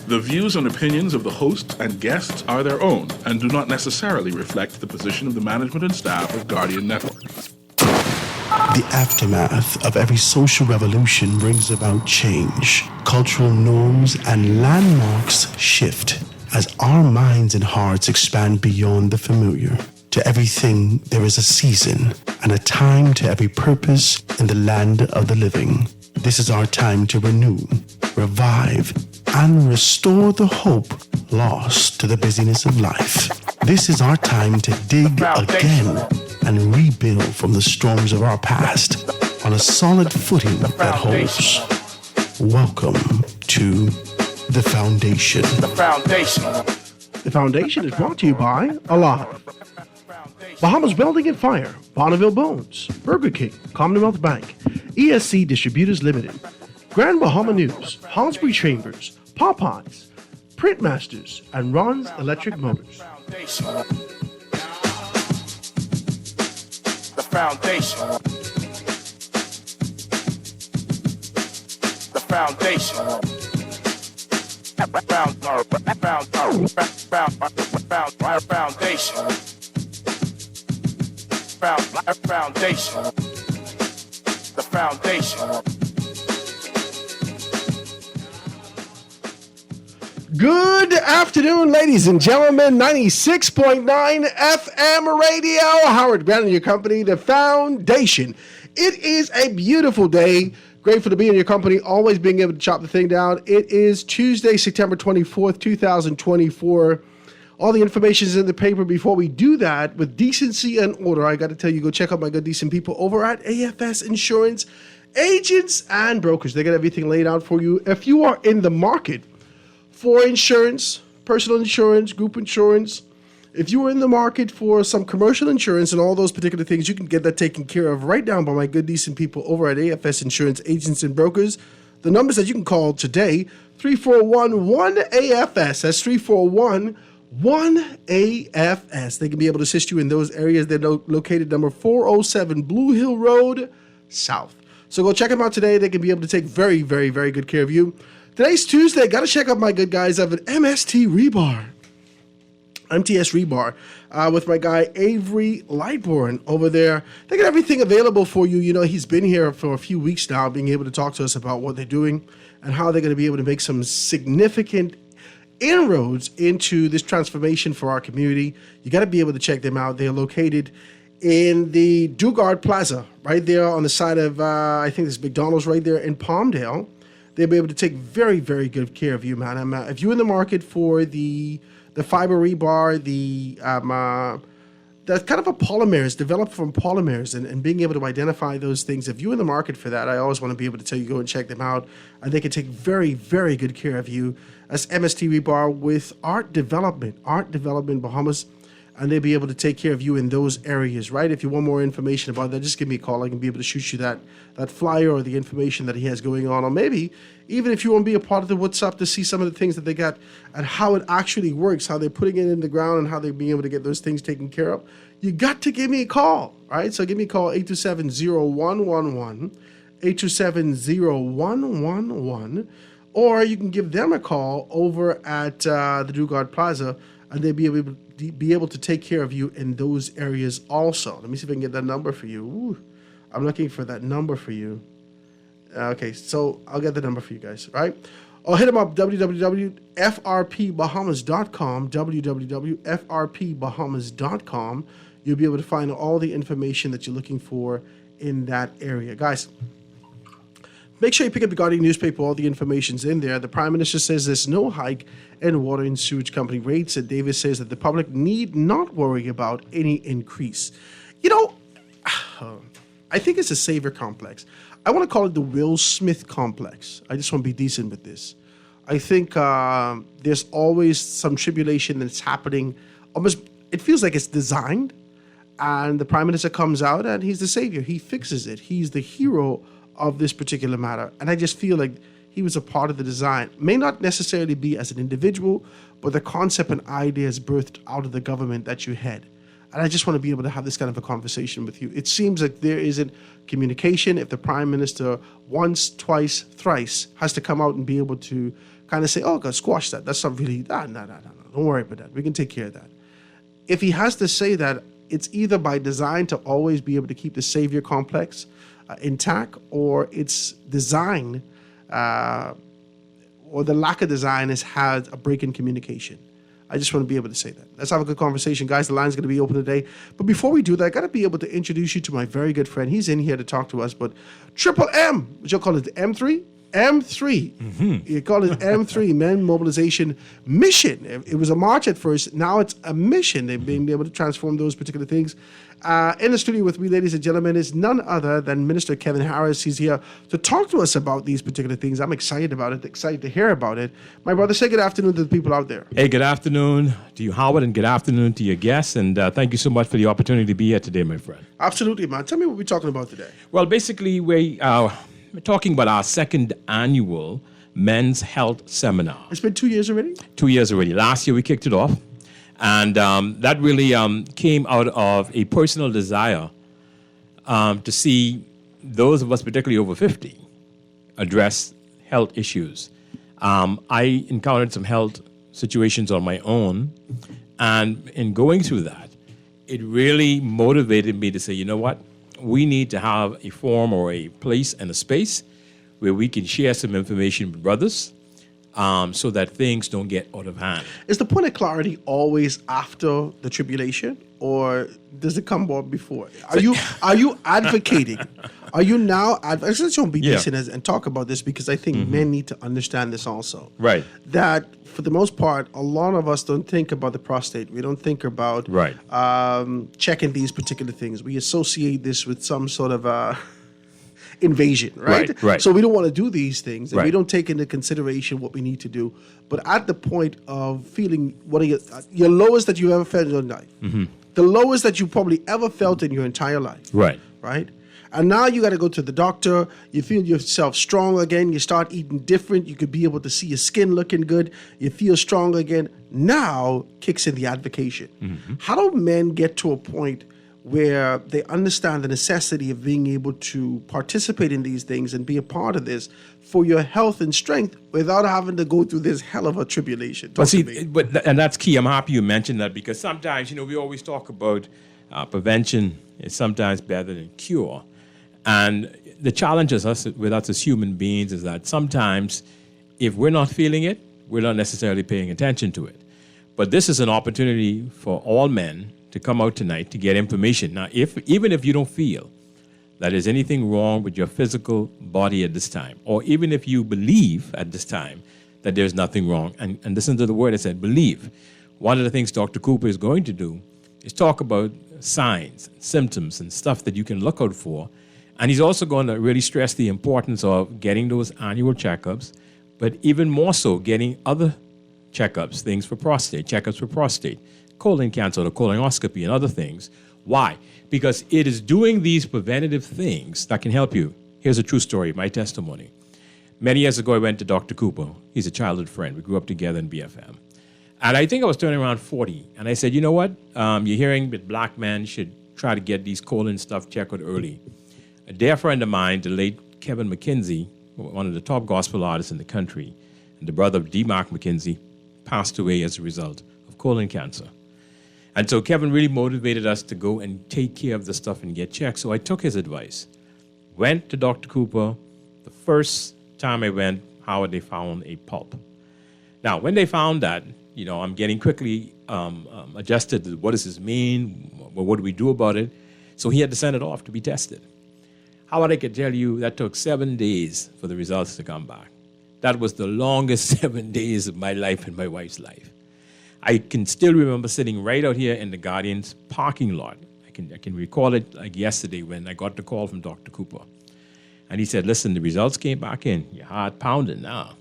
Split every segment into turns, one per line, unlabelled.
The views and opinions of the host and guests are their own and do not necessarily reflect the position of the management and staff of Guardian Network.
The aftermath of every social revolution brings about change. Cultural norms and landmarks shift as our minds and hearts expand beyond the familiar. To everything, there is a season and a time to every purpose in the land of the living. This is our time to renew, revive, and restore the hope lost to the busyness of life. This is our time to dig again and rebuild from the storms of our past on a solid footing that holds. Welcome to The Foundation.
The Foundation.
The Foundation is brought to you by Alive, Bahamas Welding and Fire, Bonneville Bones, Burger King, Commonwealth Bank, ESC Distributors Limited, Grand Bahama News, Halsbury Chambers, Popeyes, Printmasters, and Ron's Electric Motors.
The Foundation. The Foundation. Foundation. The Foundation.
Good afternoon, ladies and gentlemen. 96.9 FM radio. Howard Grant and your company, The Foundation. It is a beautiful day. Grateful to be in your company, always being able to chop the thing down. It is Tuesday, September 24th, 2024. All the information is in the paper. Before we do that, with decency and order, I got to tell you, go check out my good, decent people over at AFS Insurance, agents and brokers. They got everything laid out for you. If you are in the market for insurance, personal insurance, group insurance, if you are in the market for some commercial insurance and all those particular things, you can get that taken care of right down by my good, decent people over at AFS Insurance, agents and brokers. The numbers that you can call today, 341-1AFS. That's 341-1AFS. They can be able to assist you in those areas. They're located number 407 Blue Hill Road, South. So go check them out today. They can be able to take very, very, very good care of you. Today's Tuesday. Got to check out my good guys of an MTS Rebar, with my guy Avery Lightbourne over there. They got everything available for you. You know, he's been here for a few weeks now, being able to talk to us about what they're doing and how they're going to be able to make some significant inroads into this transformation for our community. You got to be able to check them out. They're located in the Dugard Plaza, right there on the side of, I think there's McDonald's right there in Palmdale. They'll be able to take very, very good care of you, man. If you're in the market for the fiber rebar, that's kind of a polymers, developed from polymers, and being able to identify those things. If you're in the market for that, I always want to be able to tell you, go and check them out. And they can take very, very good care of you. That's MST Rebar with Art Development Bahamas. And they'll be able to take care of you in those areas, right? If you want more information about that, just give me a call. I can be able to shoot you that flyer or the information that he has going on. Or maybe even if you want to be a part of the WhatsApp to see some of the things that they got and how it actually works, how they're putting it in the ground and how they're being able to get those things taken care of, you got to give me a call, right? So give me a call, 827-0111, 827-0111, or you can give them a call over at the Dugard Plaza, and they'll be able to take care of you in those areas also. Let me see if I can get that number for you. Ooh, I'm looking for that number for you. Okay, so I'll get the number for you guys, right? Or hit them up, www.frpbahamas.com, www.frpbahamas.com. You'll be able to find all the information that you're looking for in that area. Guys, make sure you pick up the Guardian newspaper. All the information's in there. The Prime Minister says there's no hike in water and sewage company rates. And Davis says that the public need not worry about any increase. You know, I think it's a savior complex. I want to call it the Will Smith complex. I just want to be decent with this. I think there's always some tribulation that's happening. Almost, it feels like it's designed. And the Prime Minister comes out and he's the savior. He fixes it. He's the hero of this particular matter. And I just feel like he was a part of the design. May not necessarily be as an individual, but the concept and ideas birthed out of the government that you had. And I just want to be able to have this kind of a conversation with you. It seems like there isn't communication. If the Prime Minister once, twice, thrice has to come out and be able to kind of say, oh, God, squash that. That's not really, no. Don't worry about that. We can take care of that. If he has to say that, it's either by design to always be able to keep the savior complex intact, or it's design, or the lack of design has had a break in communication. I just want to be able to say that. Let's have a good conversation, guys. The line's going to be open today. But before we do that, I got to be able to introduce you to my very good friend. He's in here to talk to us, but Triple M, what you'll call it, M3? M3. You call it M3, Men Mobilization Mission. It was a march at first. Now it's a mission. They've been able to transform those particular things. In the studio with me, ladies and gentlemen, is none other than Minister Kevin Harris. He's here to talk to us about these particular things. I'm excited about it, excited to hear about it. My brother, say good afternoon to the people out there.
Hey, good afternoon to you, Howard, and good afternoon to your guests. And thank you so much for the opportunity to be here today, my friend.
Absolutely, man. Tell me what we're talking about today.
Well, basically, we're talking about our second annual Men's Health Seminar.
It's been 2 years already?
2 years already. Last year, we kicked it off. And that really came out of a personal desire to see those of us, particularly over 50, address health issues. I encountered some health situations on my own. And in going through that, it really motivated me to say, you know what? We need to have a forum or a place and a space where we can share some information with brothers, so that things don't get out of hand.
Is the point of clarity always after the tribulation, or does it come about before? Are you advocating? Are you now advocating? Let's be decent and talk about this, because I think men need to understand this also.
Right.
That for the most part, a lot of us don't think about the prostate. We don't think about checking these particular things. We associate this with some sort of invasion, right?
Right.
So we don't want to do these things, and we
Right.
don't take into consideration what we need to do. But at the point of feeling what are your lowest that you ever felt in your life, the lowest that you probably ever felt in your entire life,
Right.
right? And now you got to go to the doctor. You feel yourself strong again. You start eating different. You could be able to see your skin looking good. You feel strong again. Now kicks in the advocation. How do men get to a point where they understand the necessity of being able to participate in these things and be a part of this for your health and strength without having to go through this hell of a tribulation?
But see, and that's key. I'm happy you mentioned that, because sometimes, we always talk about prevention is sometimes better than cure. And the challenge with us as human beings is that sometimes if we're not feeling it, we're not necessarily paying attention to it. But this is an opportunity for all men to come out tonight to get information. Now, even if you don't feel that there's anything wrong with your physical body at this time, or even if you believe at this time that there's nothing wrong, and listen to the word I said, believe. One of the things Dr. Cooper is going to do is talk about signs, symptoms, and stuff that you can look out for. And he's also going to really stress the importance of getting those annual checkups, but even more so getting other checkups, checkups for prostate, colon cancer, the colonoscopy, and other things. Why? Because it is doing these preventative things that can help you. Here's a true story, my testimony. Many years ago, I went to Dr. Cooper. He's a childhood friend. We grew up together in BFM. And I think I was turning around 40. And I said, you know what? You're hearing that black men should try to get these colon stuff checked out early. A dear friend of mine, the late Kevin McKenzie, one of the top gospel artists in the country, and the brother of D. Mark McKenzie, passed away as a result of colon cancer. And so Kevin really motivated us to go and take care of the stuff and get checked. So I took his advice, went to Dr. Cooper. The first time I went, Howard, they found a pulp. Now, when they found that, I'm getting quickly adjusted to what does this mean? What do we do about it? So he had to send it off to be tested. Howard, I could tell you that took 7 days for the results to come back. That was the longest 7 days of my life and my wife's life. I can still remember sitting right out here in the Guardian's parking lot. I can recall it like yesterday when I got the call from Dr. Cooper. And he said, listen, the results came back in. Your heart pounding now.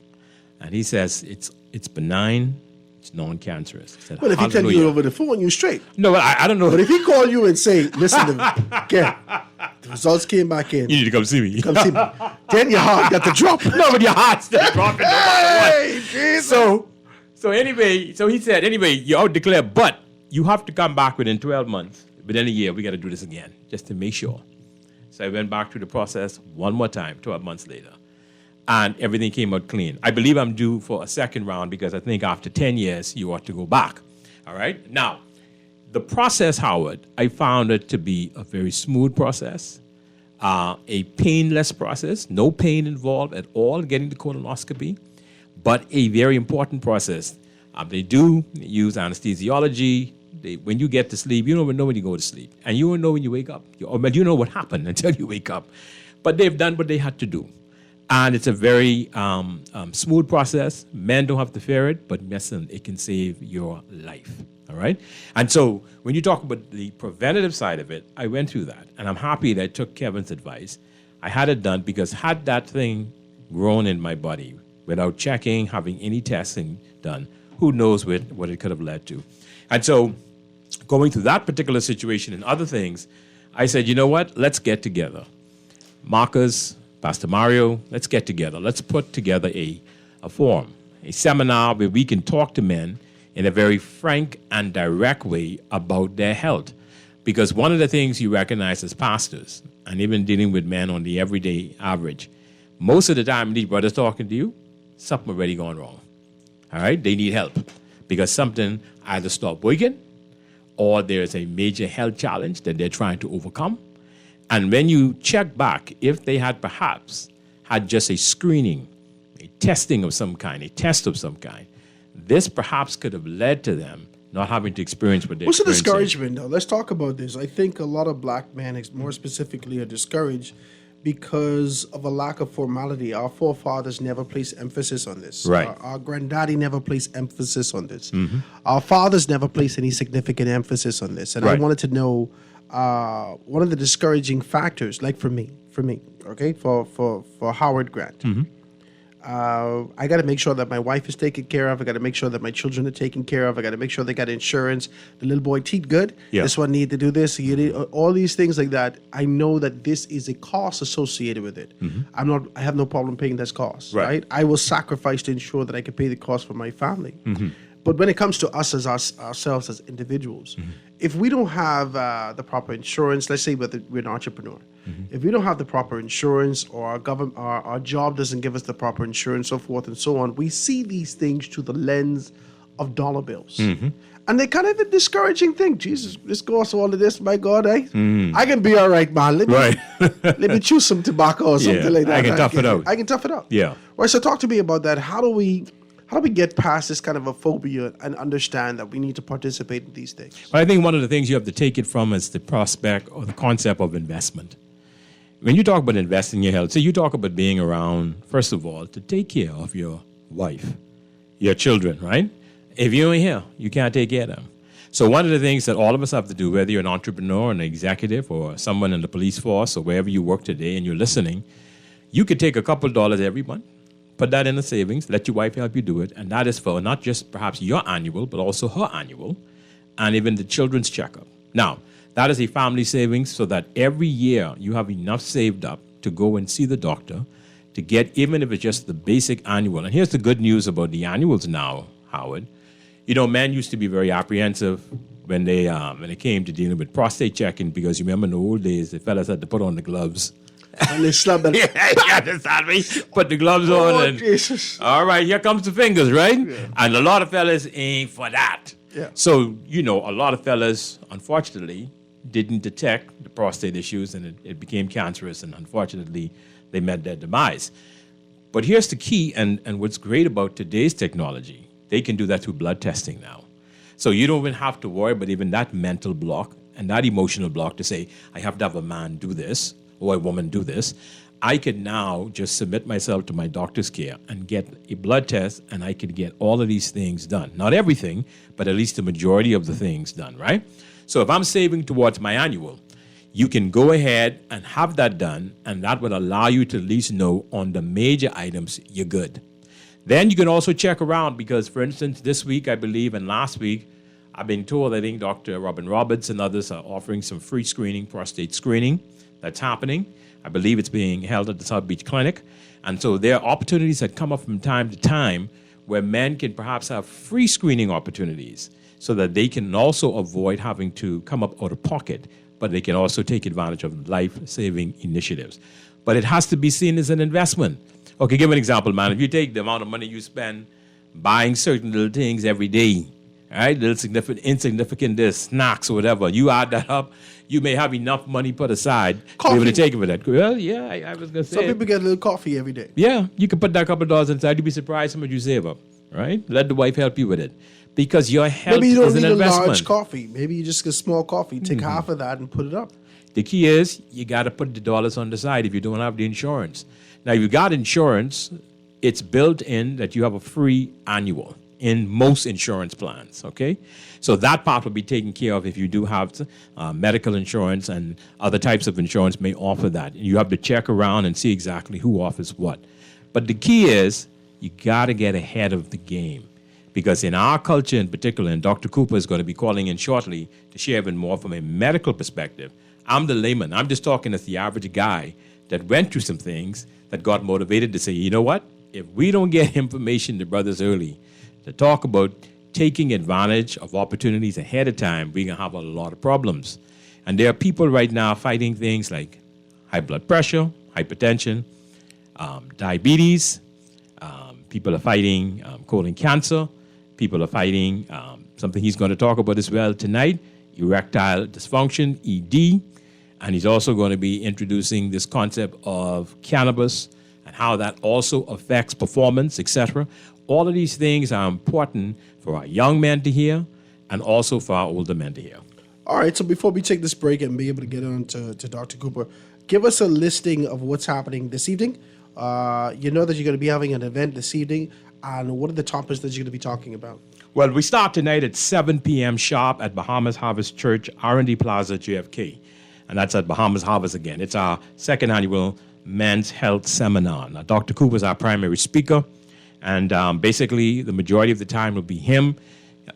And he says, it's benign, it's non-cancerous. I said,
Well, if he tell you over the phone, you're straight.
No, I don't know.
But if he call you and say, listen, Ken, the results came back in.
You need to come see me.
Come see me. Then your heart got to drop.
No, but your heart's still dropping no matter what.
Jesus.
So anyway, he said, you're out declared, but you have to come back within 12 months. Within a year, we got to do this again, just to make sure. So I went back through the process one more time, 12 months later. and everything came out clean. I believe I'm due for a second round because I think after 10 years, you ought to go back. All right? Now, the process, Howard, I found it to be a very smooth process, a painless process, no pain involved at all getting the colonoscopy, but a very important process. They do use anesthesiology. When you get to sleep, you don't even know when you go to sleep. And you won't know when you wake up. You know what happened until you wake up. But they've done what they had to do. And it's a very smooth process. Men don't have to fear it, but listen, it can save your life. All right? And so when you talk about the preventative side of it, I went through that. And I'm happy that I took Kevin's advice. I had it done because had that thing grown in my body without checking, having any testing done, who knows what it could have led to. And so going through that particular situation and other things, I said, you know what? Let's get together. Marcus, Pastor Mario, let's get together. Let's put together a forum, a seminar where we can talk to men in a very frank and direct way about their health. Because one of the things you recognize as pastors, and even dealing with men on the everyday average, most of the time these brothers talking to you, something already gone wrong. All right? They need help because something either stopped working or there's a major health challenge that they're trying to overcome. And when you check back, if they had perhaps had just a screening, a testing of some kind, a test of some kind, this perhaps could have led to them not having to experience what they're
What's the
experiencing.
discouragement, though? Let's talk about this. I think a lot of black men, more specifically, are discouraged because of a lack of formality. Our forefathers never placed emphasis on this.
Right.
Our granddaddy never placed emphasis on this. Our fathers never placed any significant emphasis on this. And I
Right.
wanted to know one of the discouraging factors, like for me, okay, for Howard Grant. I got to make sure that my wife is taken care of. I got to make sure that my children are taken care of. I got to make sure they got insurance. The little boy teeth good.
Yeah.
This one need to do this. You need, all these things like that. I know that this is a cost associated with it. I have no problem paying this cost.
Right.
Right. I will sacrifice to ensure that I can pay the cost for my family. But when it comes to us as ourselves as individuals, if we don't have the proper insurance, let's say we're an entrepreneur, if we don't have the proper insurance, or our job doesn't give us the proper insurance, so forth and so on, we see these things through the lens of dollar bills. And they kind of a discouraging thing. Jesus, this costs all of this, my God, I can be all right, man. Let me,
Right.
let me chew some tobacco or something
Yeah,
like that.
I can tough it out.
I can tough it out.
Yeah.
Right, so talk to me about that. How do we get past this kind of a phobia and understand that we need to participate in these things?
But I think one of the things you have to take it from is the prospect or the concept of investment. When you talk about investing in your health, so you talk about being around, first of all, to take care of your wife, your children, right? If you ain't here, you can't take care of them. So one of the things that all of us have to do, whether you're an entrepreneur, an executive, or someone in the police force, or wherever you work today and you're listening, you could take a couple dollars every month, put that in the savings, let your wife help you do it, and that is for not just perhaps your annual, but also her annual, and even the children's checkup. Now, that is a family savings so that every year you have enough saved up to go and see the doctor to get, even if it's just the basic annual. And here's the good news about the annuals now, Howard. You know, men used to be very apprehensive when they came to dealing with prostate checking, because you remember in the old days, the fellas had to put on the gloves.
And they slap that.
You understand me? Put the gloves on
Oh,
and
Jesus.
all right, here comes the fingers, right? And a lot of fellas ain't for that.
Yeah.
So, you know, a lot of fellas, unfortunately, didn't detect the prostate issues, and it became cancerous, and unfortunately, they met their demise. But here's the key, and what's great about today's technology, they can do that through blood testing now. So you don't even have to worry about even that mental block and that emotional block to say, I have to have a man do this or a woman do this. I can now just submit myself to my doctor's care and get a blood test, and I can get all of these things done. Not everything, but at least the majority of the things done, right? So if I'm saving towards my annual, you can go ahead and have that done, and that will allow you to at least know on the major items you're good. Then you can also check around, because, for instance, this week, I believe, and last week, I've been told, I think Dr. Robin Roberts and others are offering some free screening, prostate screening that's happening. I believe it's being held at the South Beach Clinic. And so there are opportunities that come up from time to time where men can perhaps have free screening opportunities so that they can also avoid having to come up out of pocket, but they can also take advantage of life-saving initiatives. But it has to be seen as an investment. Okay, give an example, man. If you take the amount of money you spend buying certain little things every day, all right, little insignificant this, snacks or whatever, you add that up, you may have enough money put aside to be able to take it for that. Well, yeah, I was going to say.
Some people get a little coffee every day.
Yeah, you can put that couple of dollars inside. You'd be surprised how much you save up, right? Let the wife help you with it. Because your health
Maybe you don't
is an
need a
investment.
large coffee. Maybe you just get small coffee. Take half of that and put it up.
The key is you got to put the dollars on the side if you don't have the insurance. Now, if you got insurance, it's built in that you have a free annual in most insurance plans, okay? So that part will be taken care of if you do have medical insurance, and other types of insurance may offer that. You have to check around and see exactly who offers what. But the key is you got to get ahead of the game. Because in our culture in particular, and Dr. Cooper is going to be calling in shortly to share even more from a medical perspective, I'm the layman. I'm just talking as the average guy that went through some things that got motivated to say, you know what? If we don't get information to brothers early to talk about taking advantage of opportunities ahead of time, we're going to have a lot of problems. And there are people right now fighting things like high blood pressure, hypertension, diabetes. People are fighting colon cancer. People are fighting something he's going to talk about as well tonight, erectile dysfunction, ED. And he's also going to be introducing this concept of cannabis and how that also affects performance, etc. All of these things are important for our young men to hear and also for our older men to hear.
All right, so before we take this break and be able to get on to Dr. Cooper, give us a listing of what's happening this evening. You know that you're going to be having an event this evening, and what are the topics that you're going to be talking about?
Well, we start tonight at 7 p.m. sharp at Bahamas Harvest Church, R&D Plaza, JFK. And that's at Bahamas Harvest again. It's our second annual Men's Health Seminar. Now, Dr. Cooper is our primary speaker, and basically the majority of the time will be him.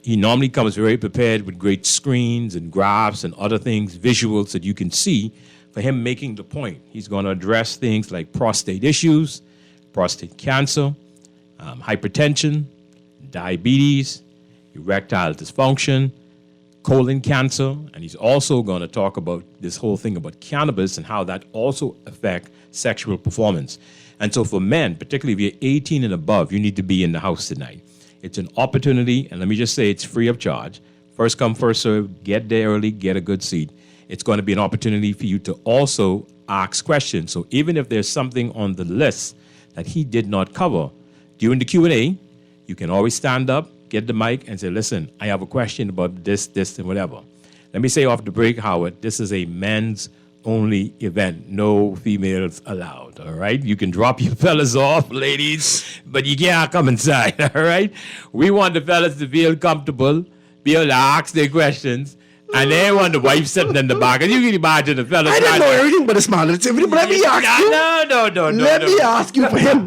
He normally comes very prepared with great screens and graphs and other things, visuals that you can see for him making the point. He's going to address things like prostate issues, prostate cancer, hypertension, diabetes, erectile dysfunction, colon cancer, and he's also going to talk about this whole thing about cannabis and how that also affects sexual performance. And so for men, particularly if you're 18 and above, you need to be in the house tonight. It's an opportunity, and let me just say it's free of charge. First come, first serve, get there early, get a good seat. It's going to be an opportunity for you to also ask questions. So even if there's something on the list that he did not cover, during the Q&A, you can always stand up, get the mic, and say, listen, I have a question about this, and whatever. Let me say off the break, Howard, this is a men's only event. No females allowed, all right? You can drop your fellas off, ladies, but you can't come inside, all right? We want the fellas to feel comfortable, be able to ask their questions, and they want the wife sitting in the back. And you can imagine the fellas.
I didn't know everything but a smile. Let me ask you.
No.
Let me ask you for him.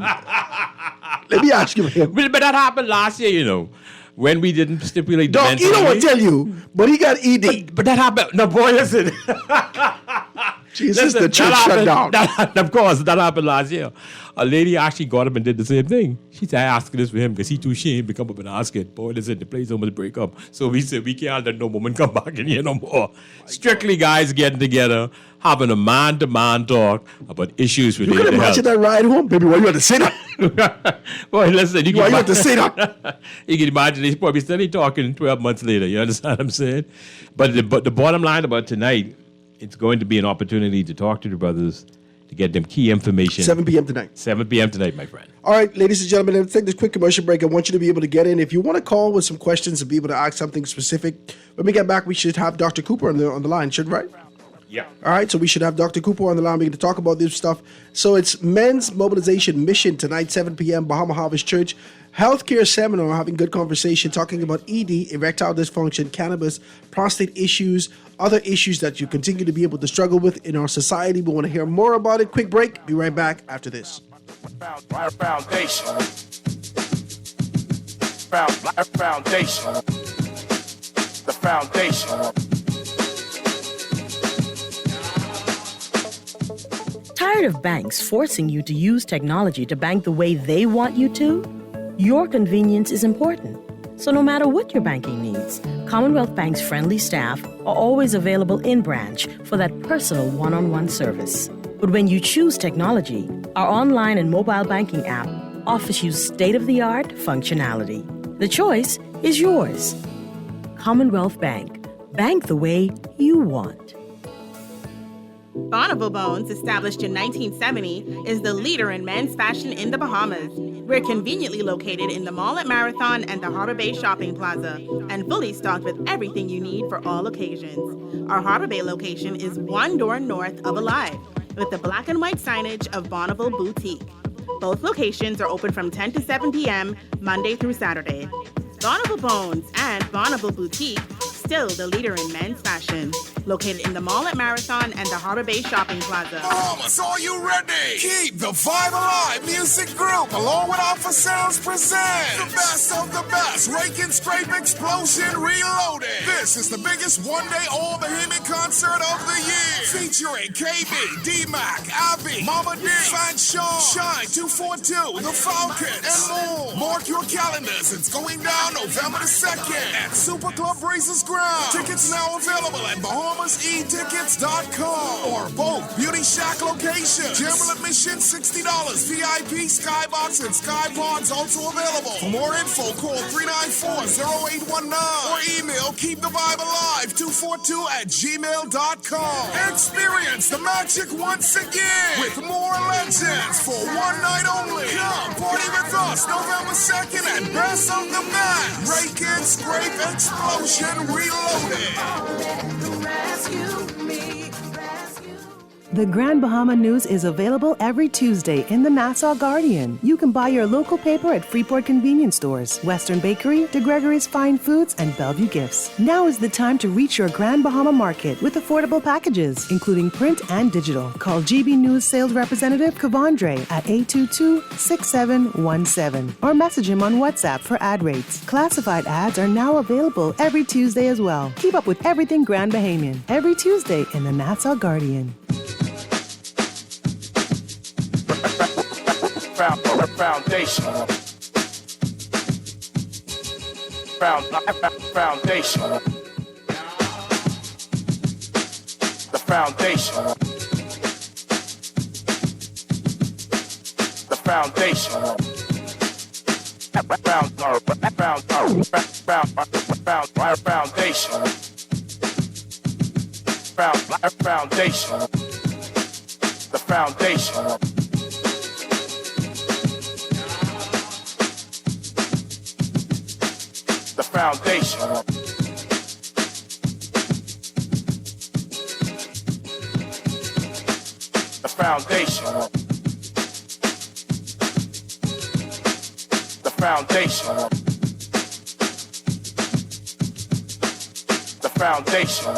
Let me ask you for him.
But that happened last year, you know, when we didn't stipulate the
Dog,
men's
you know
only.
what I tell you, but he got ED.
But that happened. No, boy, listen.
Jesus,
Listen,
the church shut down.
Of course, that happened last year. A lady actually got up and did the same thing. She said, I asked this for him because he too ashamed to come up and ask it. Boy, listen, the place almost break up. So we said, we can't let no woman come back in here no more. Strictly guys getting together, having a man-to-man talk about issues
You
related
can
to health.
imagine that ride home, baby. Why you had to say that?
Boy, listen,
Why you had to say that?
You can imagine he's probably still talking 12 months later. You understand what I'm saying? But the bottom line about tonight, it's going to be an opportunity to talk to the brothers, to get them key information.
7 p.m. tonight.
7 p.m. tonight, my friend.
All right, ladies and gentlemen, let's take this quick commercial break. I want you to be able to get in. If you want to call with some questions and be able to ask something specific, when we get back, we should have Dr. Cooper on the line, should right?
Yeah.
All right, so we should have Dr. Cooper on the line. We're going to talk about this stuff. So it's Men's Mobilization Mission tonight, 7 p.m., Bahama Harvest Church. Healthcare seminar, having good conversation, talking about ED, erectile dysfunction, cannabis, prostate issues, other issues that you continue to be able to struggle with in our society. We want to hear more about it. Quick break. Be right back after this.
Foundation. Foundation. The foundation.
Tired of banks forcing you to use technology to bank the way they want you to? Your convenience is important. So no matter what your banking needs, Commonwealth Bank's friendly staff are always available in branch for that personal one-on-one service. But when you choose technology, Our online and mobile banking app offers you state-of-the-art functionality. The choice is yours. Commonwealth Bank. Bank the way you want.
Bonneville Bones, established in 1970, is the leader in men's fashion in the Bahamas. We're conveniently located in the mall at Marathon and the Harbor Bay Shopping Plaza, and fully stocked with everything you need for all occasions. Our Harbor Bay location is one door north of Alive, with the black and white signage of Bonneville Boutique. Both locations are open from 10 to 7 p.m., Monday through Saturday. Bonneville Bones and Bonneville Boutique, still the leader in men's fashion. Located in the mall at Marathon and the Harbor Bay Shopping Plaza.
Bahamas, are you ready? Keep the vibe alive. Music group, along with Alpha Sounds, presents the best of the best. Rake and Scrape Explosion Reloaded. This is the biggest one-day all-Bahamian concert of the year. Featuring KB, D-Mac, Abby, Mama D, Fat Sean, Shine 242, The Falcon, and more. Mark your calendars. It's going down November the 2nd at Super Club Races Ground. Tickets now available at BahamasEtickets.com or both Beauty Shack locations. General admission $60. VIP, Skybox, and Skypods also available. For more info, call 394-0819 or email keepthevibealive242@gmail.com. Experience the magic once again with more legends for one night only. Come party with us November 2nd at Best of the Best. Rake and Scrape Explosion Reloaded.
The Grand Bahama News is available every Tuesday in the Nassau Guardian. You can buy your local paper at Freeport convenience stores, Western Bakery, De Gregory's Fine Foods, and Bellevue Gifts. Now is the time to reach your Grand Bahama market with affordable packages, including print and digital. Call GB News sales representative Kavandre at 822-6717 or message him on WhatsApp for ad rates. Classified ads are now available every Tuesday as well. Keep up with everything Grand Bahamian every Tuesday in the Nassau Guardian.
Foundation. Foundation. The foundation. The foundation. Foundation. The foundation. The foundation. The foundation. The foundation. The foundation.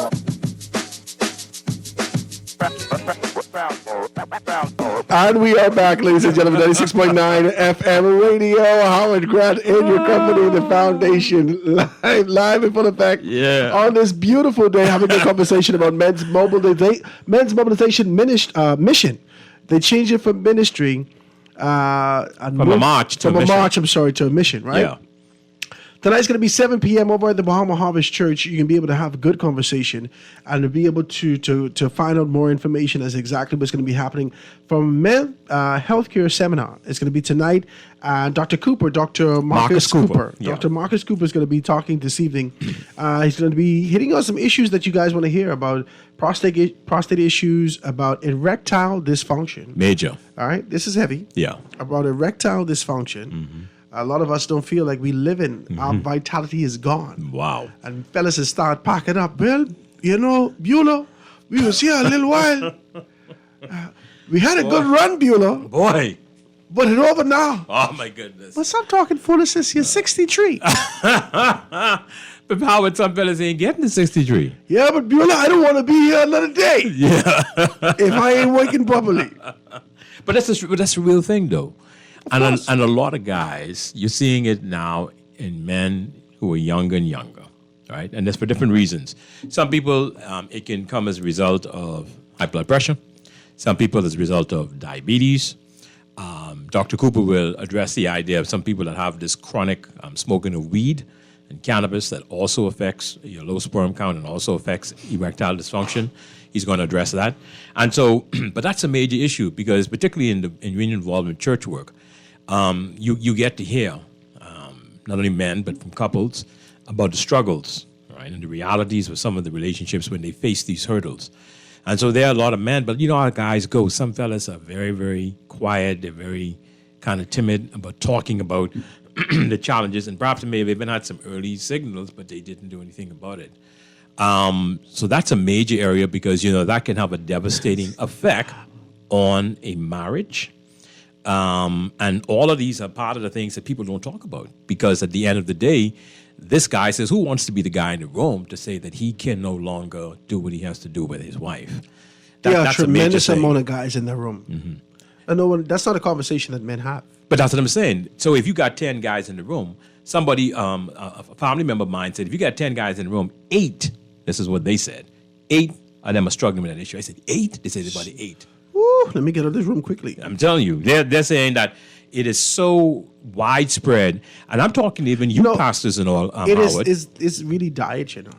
And we are back, ladies and gentlemen, 96.9 FM radio. Howard Grant in your company, the foundation, live in full effect.
Yeah.
On this beautiful day, having a conversation about men's mobilization mission. They changed it from ministry.
From a march to a mission.
To a mission, right?
Yeah.
Tonight's going to be 7 p.m. over at the Bahama Harvest Church. You can be able to have a good conversation and to be able to find out more information as exactly what's going to be happening from Men Healthcare Seminar. It's going to be tonight. Dr. Marcus Cooper.
Yeah.
Dr. Marcus Cooper is going to be talking this evening. He's going to be hitting on some issues that you guys want to hear about prostate issues, about erectile dysfunction.
Major.
All right, this is heavy.
Yeah.
About erectile dysfunction.
Mm-hmm.
A lot of us don't feel like we live in. Mm-hmm. Our vitality is gone.
Wow.
And fellas has started packing up. Well, you know, Beulah, we was here a little while. We had a good run, Beulah.
Boy.
But it's over now.
Oh, my goodness.
But stop talking foolishness. You're 63.
But Howard, some fellas ain't getting to 63.
Yeah, but Beulah, I don't want to be here another day.
Yeah.
If I ain't working properly.
But that's a real thing, though. And a lot of guys, you're seeing it now in men who are younger and younger, right? And that's for different reasons. Some people, it can come as a result of high blood pressure. Some people as a result of diabetes. Dr. Cooper will address the idea of some people that have this chronic smoking of weed and cannabis that also affects your low sperm count and also affects erectile dysfunction. He's going to address that. And so, but that's a major issue because particularly when you're involved in church work, you get to hear, not only men, but from couples, about the struggles, right, and the realities of some of the relationships when they face these hurdles. And so there are a lot of men, but you know how guys go. Some fellas are very, very quiet. They're very kind of timid about talking about the challenges, and perhaps maybe even had some early signals, but they didn't do anything about it. So that's a major area because, you know, that can have a devastating effect on a marriage. And all of these are part of the things that people don't talk about because at the end of the day, this guy says, who wants to be the guy in the room to say that he can no longer do what he has to do with his wife?
There are
That's a major
tremendous
thing.
amount of guys in the room. And no one, that's not a conversation that men have.
But that's what I'm saying. So if you got 10 guys in the room, somebody, a family member of mine said, if you got 10 guys in the room, 8, this is what they said, 8 of them are struggling with that issue. I said, 8? They said about 8.
Woo, let me get out of this room quickly.
I'm telling you, they're saying that it is so widespread. And I'm talking to even you pastors and all,
It
Howard.
is really diet, you know.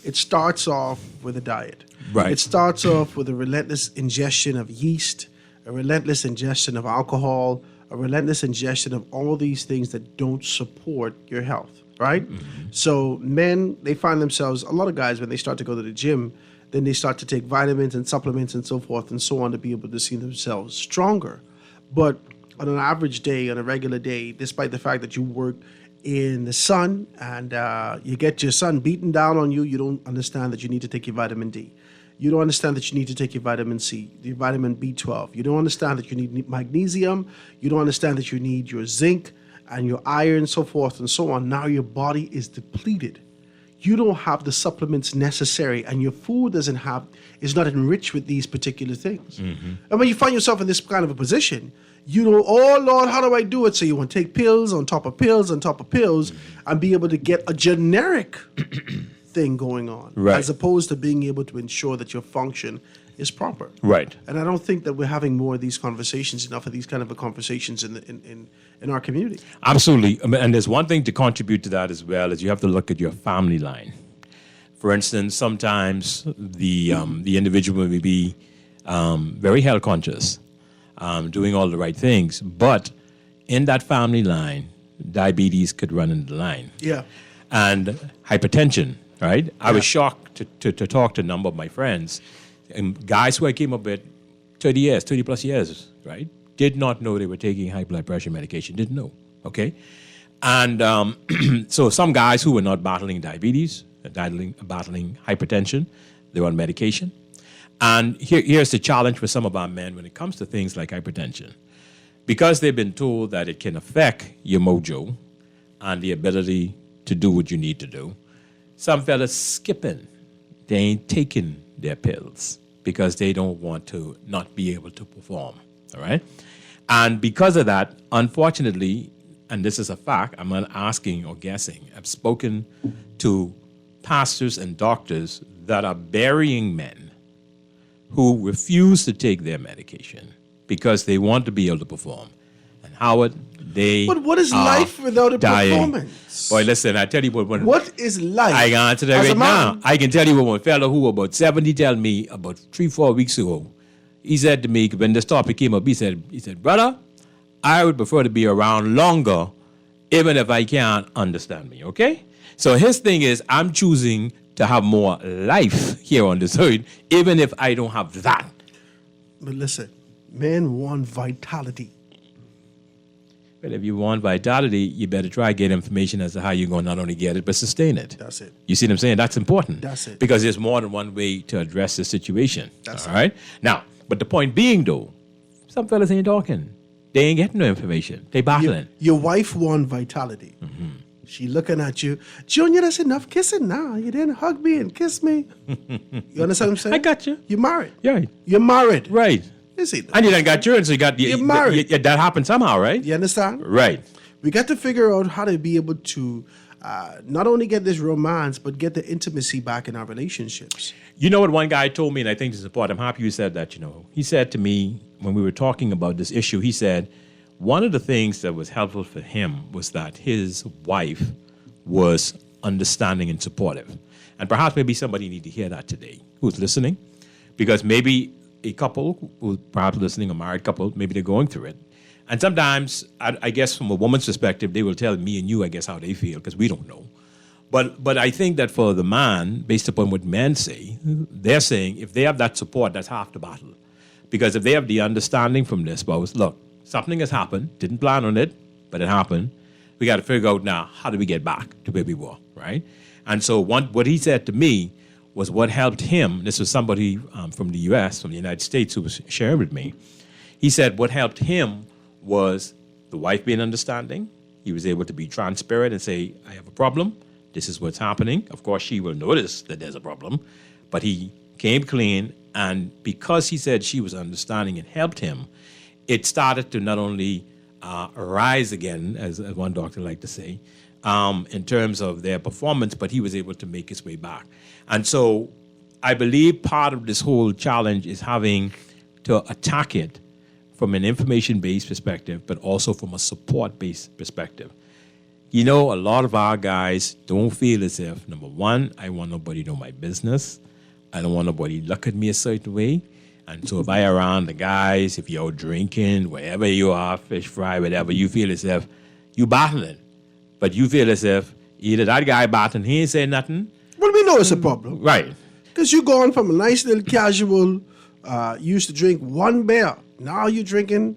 It starts off with a diet.
Right.
It starts off with a relentless ingestion of yeast, a relentless ingestion of alcohol, a relentless ingestion of all these things that don't support your health, right? So men, they find themselves, a lot of guys, when they start to go to the gym, then they start to take vitamins and supplements and so forth and so on to be able to see themselves stronger. But on an average day, on a regular day, despite the fact that you work in the sun and you get your sun beaten down on you, you don't understand that you need to take your vitamin D. You don't understand that you need to take your vitamin C, your vitamin B12. You don't understand that you need magnesium. You don't understand that you need your zinc and your iron, so forth and so on. Now your body is depleted. You don't have the supplements necessary, and your food is not enriched with these particular things. And when you find yourself in this kind of a position, you know, oh Lord, how do I do it? So you want to take pills on top of pills on top of pills and be able to get a generic thing going on,
Right.
as opposed to being able to ensure that your function is proper.
Right.
And I don't think that we're having more of these conversations, enough of these kind of conversations in our community.
Absolutely. And there's one thing to contribute to that as well is you have to look at your family line. For instance, sometimes the individual may be very health conscious, doing all the right things, but in that family line, diabetes could run in the line.
Yeah.
And hypertension, right? I was shocked to talk to a number of my friends, and guys who I came up with 30 plus years, right? Did not know they were taking high blood pressure medication, didn't know, okay? And so some guys who were not battling diabetes, battling hypertension, they were on medication. And here's the challenge for some of our men when it comes to things like hypertension. Because they've been told that it can affect your mojo and the ability to do what you need to do, some fellas skipping. They ain't taking their pills because they don't want to not be able to perform, all right? And because of that, unfortunately, and this is a fact, I'm not asking or guessing, I've spoken to pastors and doctors that are burying men who refuse to take their medication because they want to be able to perform. And Howard,
But what is life without a performance?
Boy, listen, I tell you what.
What is life?
I can answer that
as a
right
man?
now. I can tell you what one fellow who about 70 tell me about 3-4 weeks ago. He said to me when this topic came up, he said, brother, I would prefer to be around longer even if I can't understand me, okay? So his thing is I'm choosing to have more life here on this earth even if I don't have that.
But listen, men want vitality.
But if you want vitality, you better try to get information as to how you're going to not only get it, but sustain it.
That's it.
You see what I'm saying? That's important.
That's it.
Because there's more than one way to address the situation.
That's
all
it.
right? Now, but the point being, though, some fellas ain't talking. They ain't getting no information. They battling.
Your wife want vitality. She looking at you. Junior, that's enough kissing now. You didn't hug me and kiss me. You understand what I'm saying?
I got you.
You're married.
Yeah.
You're married.
Right.
You see that?
And you done got children, so you got...
You're married.
that happened somehow, right?
You understand?
Right.
We got to figure out how to be able to not only get this romance, but get the intimacy back in our relationships.
You know what one guy told me, and I think this is important. I'm happy you said that, He said to me when we were talking about this issue, he said one of the things that was helpful for him was that his wife was understanding and supportive. And perhaps maybe somebody need to hear that today who's listening, because maybe a couple who's perhaps listening, a married couple, maybe they're going through it. And sometimes, I guess from a woman's perspective, they will tell me and you, I guess, how they feel, because we don't know. But I think that for the man, based upon what men say, they're saying if they have that support, that's half the battle. Because if they have the understanding from their spouse, look, something has happened, didn't plan on it, but it happened. We got to figure out now, how do we get back to where we were, right? And so what he said to me was what helped him. This was somebody from the U.S., from the United States, who was sharing with me. He said what helped him was the wife being understanding. He was able to be transparent and say, I have a problem. This is what's happening. Of course, she will notice that there's a problem. But he came clean, and because he said she was understanding and helped him, it started to not only rise again, as one doctor liked to say, in terms of their performance, but he was able to make his way back. And so I believe part of this whole challenge is having to attack it from an information-based perspective, but also from a support-based perspective. A lot of our guys don't feel as if, number one, I want nobody to know my business. I don't want nobody to look at me a certain way. And so if I around the guys, if you're out drinking, wherever you are, fish fry, whatever, you feel as if you battling. But you feel as if either that guy battling, he ain't saying nothing.
Well, we know it's a problem.
Right.
Because you're going from a nice little casual, used to drink one beer. Now you're drinking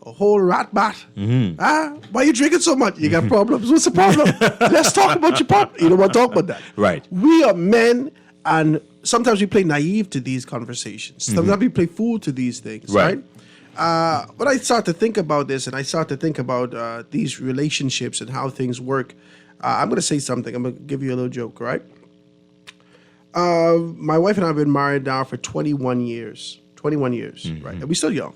a whole rat bat. Why you drinking so much? You got problems. What's the problem? Let's talk about your problem. You don't want to talk about that.
Right.
We are men, and sometimes we play naive to these conversations. Sometimes we play fool to these things, right? But I start to think about this, and I start to think about these relationships and how things work. I'm going to say something. I'm going to give you a little joke, right? My wife and I have been married now for 21 years. 21 years, right? And we're still young,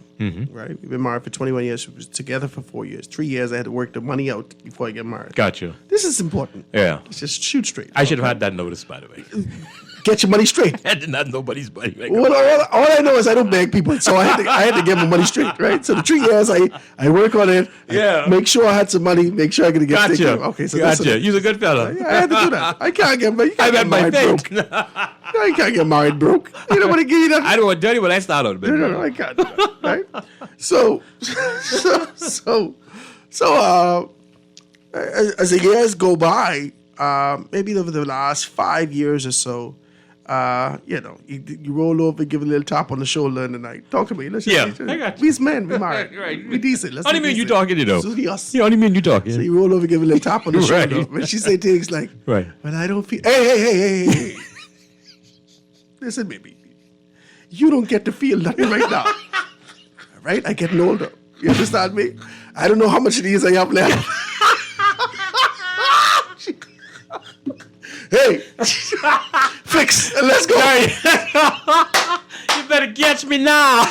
right? We've been married for 21 years. We were together for 4 years. 3 years, I had to work the money out before I get married.
Gotcha.
This is important.
Yeah.
Let's just shoot straight.
I should have had that notice, by the way.
Get your money straight.
I did not know nobody's money.
Well, all I know is I don't beg people, so I had to get my money straight, right? So the 3 years, I work on it.
Yeah.
Make sure I had some money. Make sure I could get taken care of. Okay, so
gotcha. You're a good fella.
Yeah, I had to do that. I can't get married. You can't get married broke. You can't get married broke. You don't want to give you that.
I don't want dirty when I start out.
No, I can't do that, right? So, as the years go by, maybe over the last 5 years or so, you roll over, give a little tap on the shoulder in the night. Talk to me. Let's
I got you.
We's men, we married.
Right.
We decent. Let's
Only
be
mean you
decent.
talking,
So he us.
Yeah, only mean you talking.
So you roll over, give a little tap on the
Right.
shoulder. When she say things like,
Right.
well, I don't feel, hey. Listen, baby. You don't get to feel nothing right now. All right? I getting older. You understand me? I don't know how much of these I have left. Hey, fix. Let's go.
You better catch me now.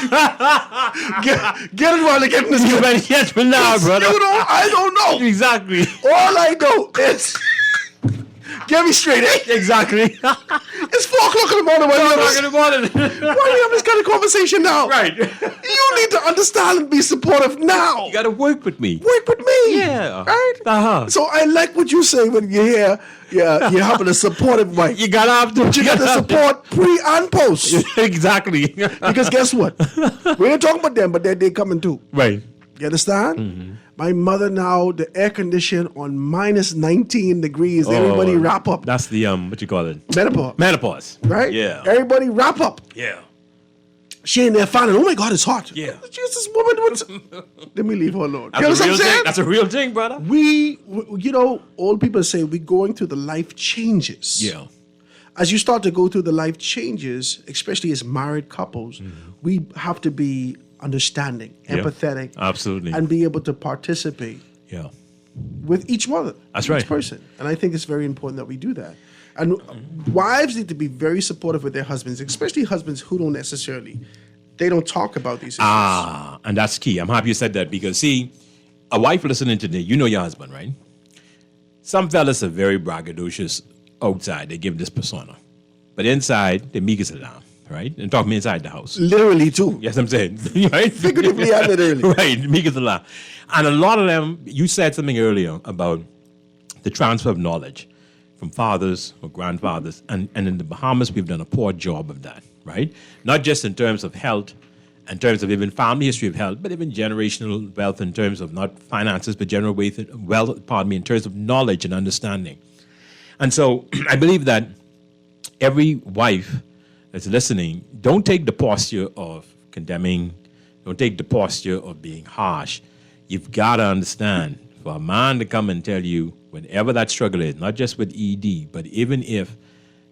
Get it while I get in this.
You better catch me now, brother.
I don't know.
Exactly.
All I know is, get me straight, eh?
Exactly.
It's 4 o'clock in the morning. Why do you have this kind of conversation now?
Right.
You need to understand and be supportive now.
You got to work with me.
Work with me.
Yeah.
Right?
Uh-huh.
So I like what you say when you hear you're having a supportive wife.
You got to have to.
But you got to support pre and post.
Exactly.
Because guess what? We ain't talking about them, but they're coming too.
Right.
You understand?
Mm-hmm.
My mother now, the air condition on minus 19 degrees. Everybody wrap up.
That's the, what you call it?
Menopause.
Menopause.
Right?
Yeah.
Everybody wrap up.
Yeah.
She in there finding, oh my God, it's hot.
Yeah.
Jesus, woman. Let me leave her alone.
That's
You know
a
what I'm
real
saying?
thing. That's a real thing, brother.
We, old people say we're going through the life changes.
Yeah.
As you start to go through the life changes, especially as married couples, we have to be understanding, empathetic,
absolutely,
and be able to participate with each other.
That's
each
right.
person. And I think it's very important that we do that. And wives need to be very supportive with their husbands, especially husbands who don't necessarily, they don't talk about these issues.
And that's key. I'm happy you said that because, see, a wife listening today, you know your husband, right? Some fellas are very braggadocious outside. They give this persona. But inside, they're meek as a lamb, right? And talk me inside the house.
Literally, too.
Yes, I'm saying. Right?
Figuratively and literally.
Right, meek as a lamb. And a lot of them, you said something earlier about the transfer of knowledge from fathers or grandfathers. And in the Bahamas, we've done a poor job of that, right? Not just in terms of health, in terms of even family history of health, but even generational wealth in terms of not finances, but general wealth, in terms of knowledge and understanding. And so I believe that every wife that's listening, don't take the posture of condemning, don't take the posture of being harsh. You've got to understand, for a man to come and tell you, whenever that struggle is, not just with ED, but even if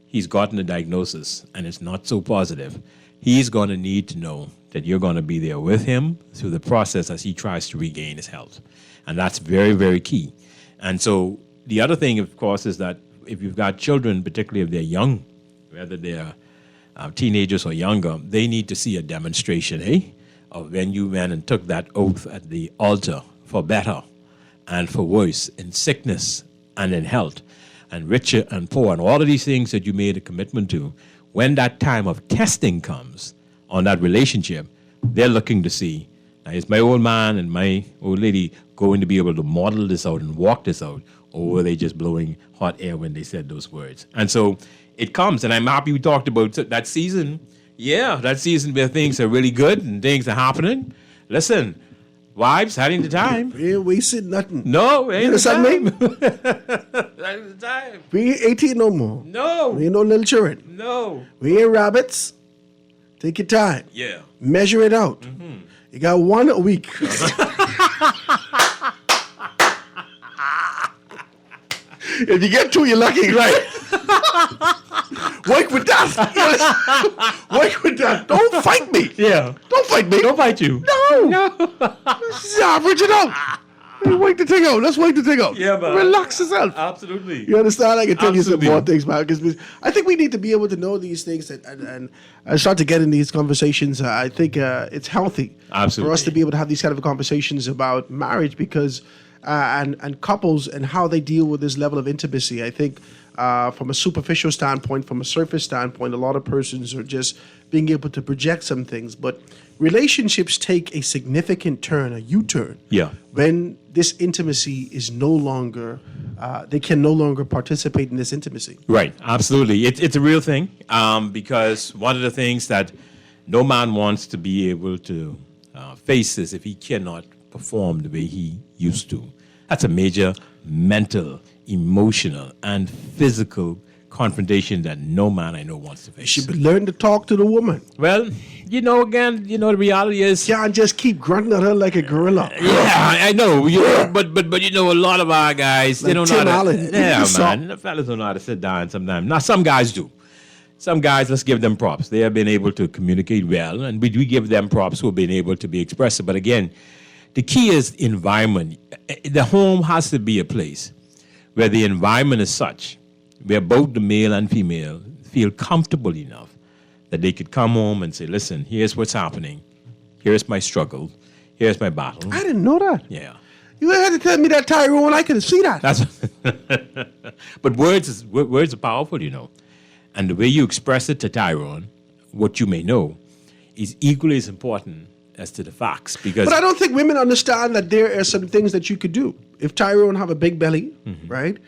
he's gotten a diagnosis and it's not so positive, he's going to need to know that you're going to be there with him through the process as he tries to regain his health. And that's very, very key. And so the other thing, of course, is that if you've got children, particularly if they're young, whether they're teenagers or younger, they need to see a demonstration, of when you went and took that oath at the altar for better and for worse, in sickness and in health, and richer and poor, and all of these things that you made a commitment to. When that time of testing comes on that relationship, they're looking to see, now is my old man and my old lady going to be able to model this out and walk this out, or were they just blowing hot air when they said those words? And so it comes, and I'm happy we talked about that season. Yeah, that season where things are really good and things are happening. Listen, wives, having the time.
We ain't wasting nothing.
No, ain't the
understand
time.
me?
That ain't the time.
We ain't 18 no more.
No.
We ain't no little children.
No.
We ain't rabbits. Take your time.
Yeah.
Measure it out. You got 1 a week. If you get 2, you're lucky, right? Work with that. Work with that. Don't fight me.
Yeah.
Don't fight me.
Don't fight you.
No. Average it out. Wait the thing out. Let's wait the thing out.
Yeah, man.
Relax yourself.
Absolutely.
You understand? I can tell
Absolutely.
you some more things, man. Because I think we need to be able to know these things and start to get in these conversations. I think it's healthy for
Absolutely.
us to be able to have these kind of conversations about marriage because and couples and how they deal with this level of intimacy. I think from a superficial standpoint, from a surface standpoint, a lot of persons are just being able to project some things. But relationships take a significant turn, a U-turn.
Yeah.
When this intimacy is no longer, they can no longer participate in this intimacy.
Right, absolutely. It's a real thing because one of the things that no man wants to be able to face is if he cannot perform the way he used to. That's a major mental, emotional, and physical confrontation that no man I know wants to face.
You should learn to talk to the woman.
Well, again, the reality is...
Can't just keep grunting at her like a gorilla.
Yeah, I know. But a lot of our guys, they
Like
don't know
Tim
how to...
Allen.
Yeah,
So-
man. The fellas don't know how to sit down sometimes. Now, some guys do. Some guys, let's give them props. They have been able to communicate well, and we give them props who have been able to be expressive. But again, the key is environment. The home has to be a place where the environment is such where both the male and female feel comfortable enough that they could come home and say, listen, here's what's happening. Here's my struggle. Here's my battle.
I didn't know that.
Yeah.
You had to tell me that, Tyrone. I could see that.
That's but words are powerful, And the way you express it to Tyrone, what you may know, is equally as important as to the facts. Because
But I don't think women understand that there are some things that you could do. If Tyrone have a big belly, right?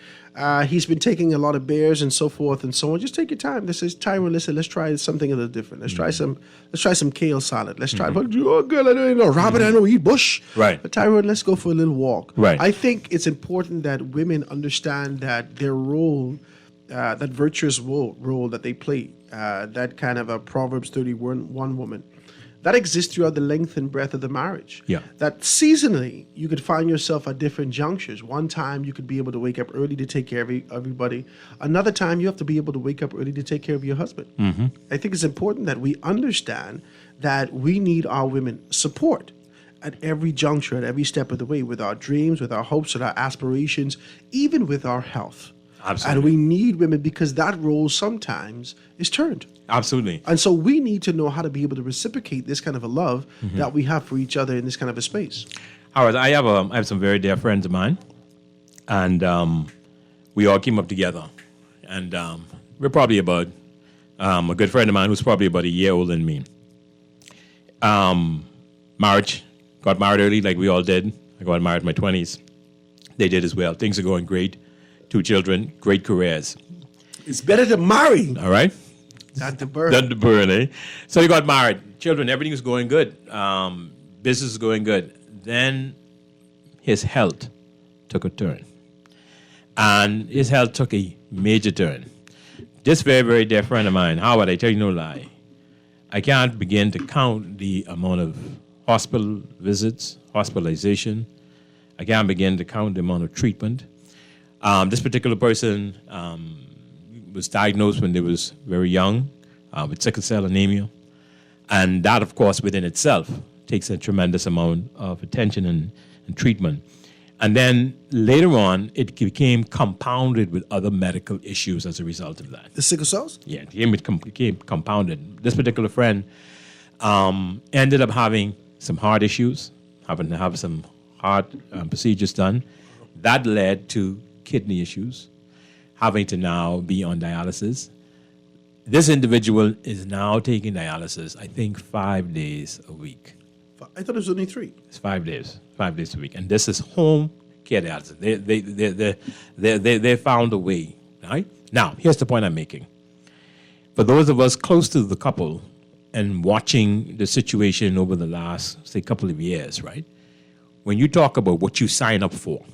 He's been taking a lot of beers and so forth and so on. Just take your time. This is Tyrone. Listen, let's try something a little different. Let's try some. Let's try some kale salad. Let's try. But oh, girl, I don't know. Robert, I know eat bush.
Right.
But Tyrone, let's go for a little walk.
Right.
I think it's important that women understand that their role, that virtuous role that they play, that kind of a Proverbs 31 woman, that exists throughout the length and breadth of the marriage.
Yeah.
That seasonally, you could find yourself at different junctures. One time, you could be able to wake up early to take care of everybody. Another time, you have to be able to wake up early to take care of your husband. I think it's important that we understand that we need our women support at every juncture, at every step of the way, with our dreams, with our hopes, with our aspirations, even with our health.
Absolutely.
And we need women because that role sometimes is turned.
absolutely.
And so we need to know how to be able to reciprocate this kind of a love that we have for each other in this kind of a space.
Howard, I have some very dear friends of mine, and we all came up together. And we're probably about, a good friend of mine who's probably about a year older than me. Marriage, got married early like we all did. I got married in my 20s. They did as well. Things are going great. 2 children, great careers.
It's better to marry
All right?
than to burn.
Done to burn, eh? So he got married. Children, everything was going good. Business was going good. Then his health took a turn. And his health took a major turn. This very, very dear friend of mine, Howard, I tell you no lie, I can't begin to count the amount of hospital visits, hospitalization. I can't begin to count the amount of treatment. This particular person was diagnosed when they was very young with sickle cell anemia. And that, of course, within itself takes a tremendous amount of attention and treatment. And then later on, it became compounded with other medical issues as a result of that.
The sickle cells?
Yeah, it became compounded. This particular friend ended up having some heart issues, having to have some heart procedures done. That led to kidney issues, having to now be on dialysis. This individual is now taking dialysis, I think, 5 days a week.
I thought it was only 3.
It's 5 days a week. And this is home care dialysis. They found a way, right? Now, here's the point I'm making. For those of us close to the couple and watching the situation over the last, say, couple of years, right? When you talk about what you sign up for.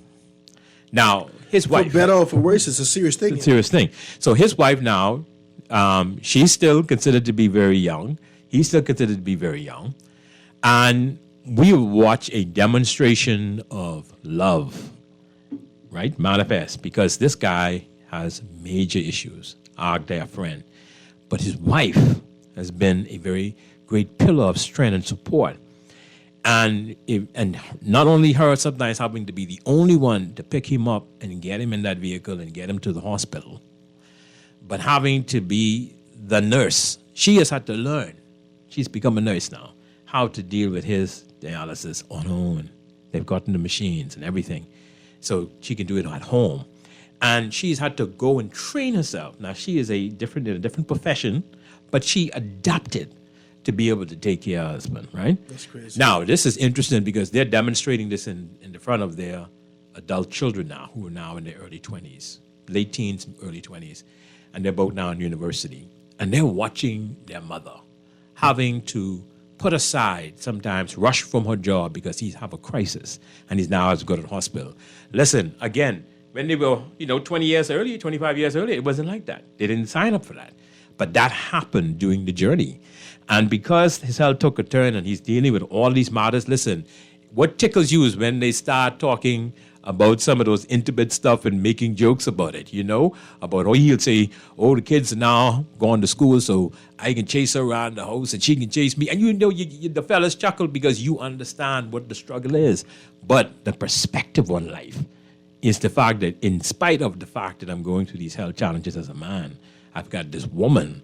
Now, his wife.
For better or for worse, it's a serious thing.
It's a serious thing. So his wife now, she's still considered to be very young. He's still considered to be very young. And we watch a demonstration of love, right, manifest, because this guy has major issues, our dear friend. But his wife has been a very great pillar of strength and support. And not only her sometimes having to be the only one to pick him up and get him in that vehicle and get him to the hospital, but having to be the nurse. She has had to learn. She's become a nurse now. How to deal with his dialysis on her own. They've gotten the machines and everything. So she can do it at home. And she's had to go and train herself. Now, she is in a different profession, but she adapted to be able to take care of her husband, right?
That's crazy.
Now, this is interesting because they're demonstrating this in the front of their adult children now, who are now in their early 20s, late teens, early 20s. And they're both now in university. And they're watching their mother having to put aside, sometimes rush from her job because he's have a crisis and he's now has to go to the hospital. Listen, again, when they were, 20 years earlier, 25 years earlier, it wasn't like that. They didn't sign up for that. But that happened during the journey. And because his health took a turn and he's dealing with all these matters, listen, what tickles you is when they start talking about some of those intimate stuff and making jokes about it, about, he'll say, the kids are now going to school, so I can chase her around the house and she can chase me. And the fellas chuckle because you understand what the struggle is. But the perspective on life is the fact that in spite of the fact that I'm going through these health challenges as a man, I've got this woman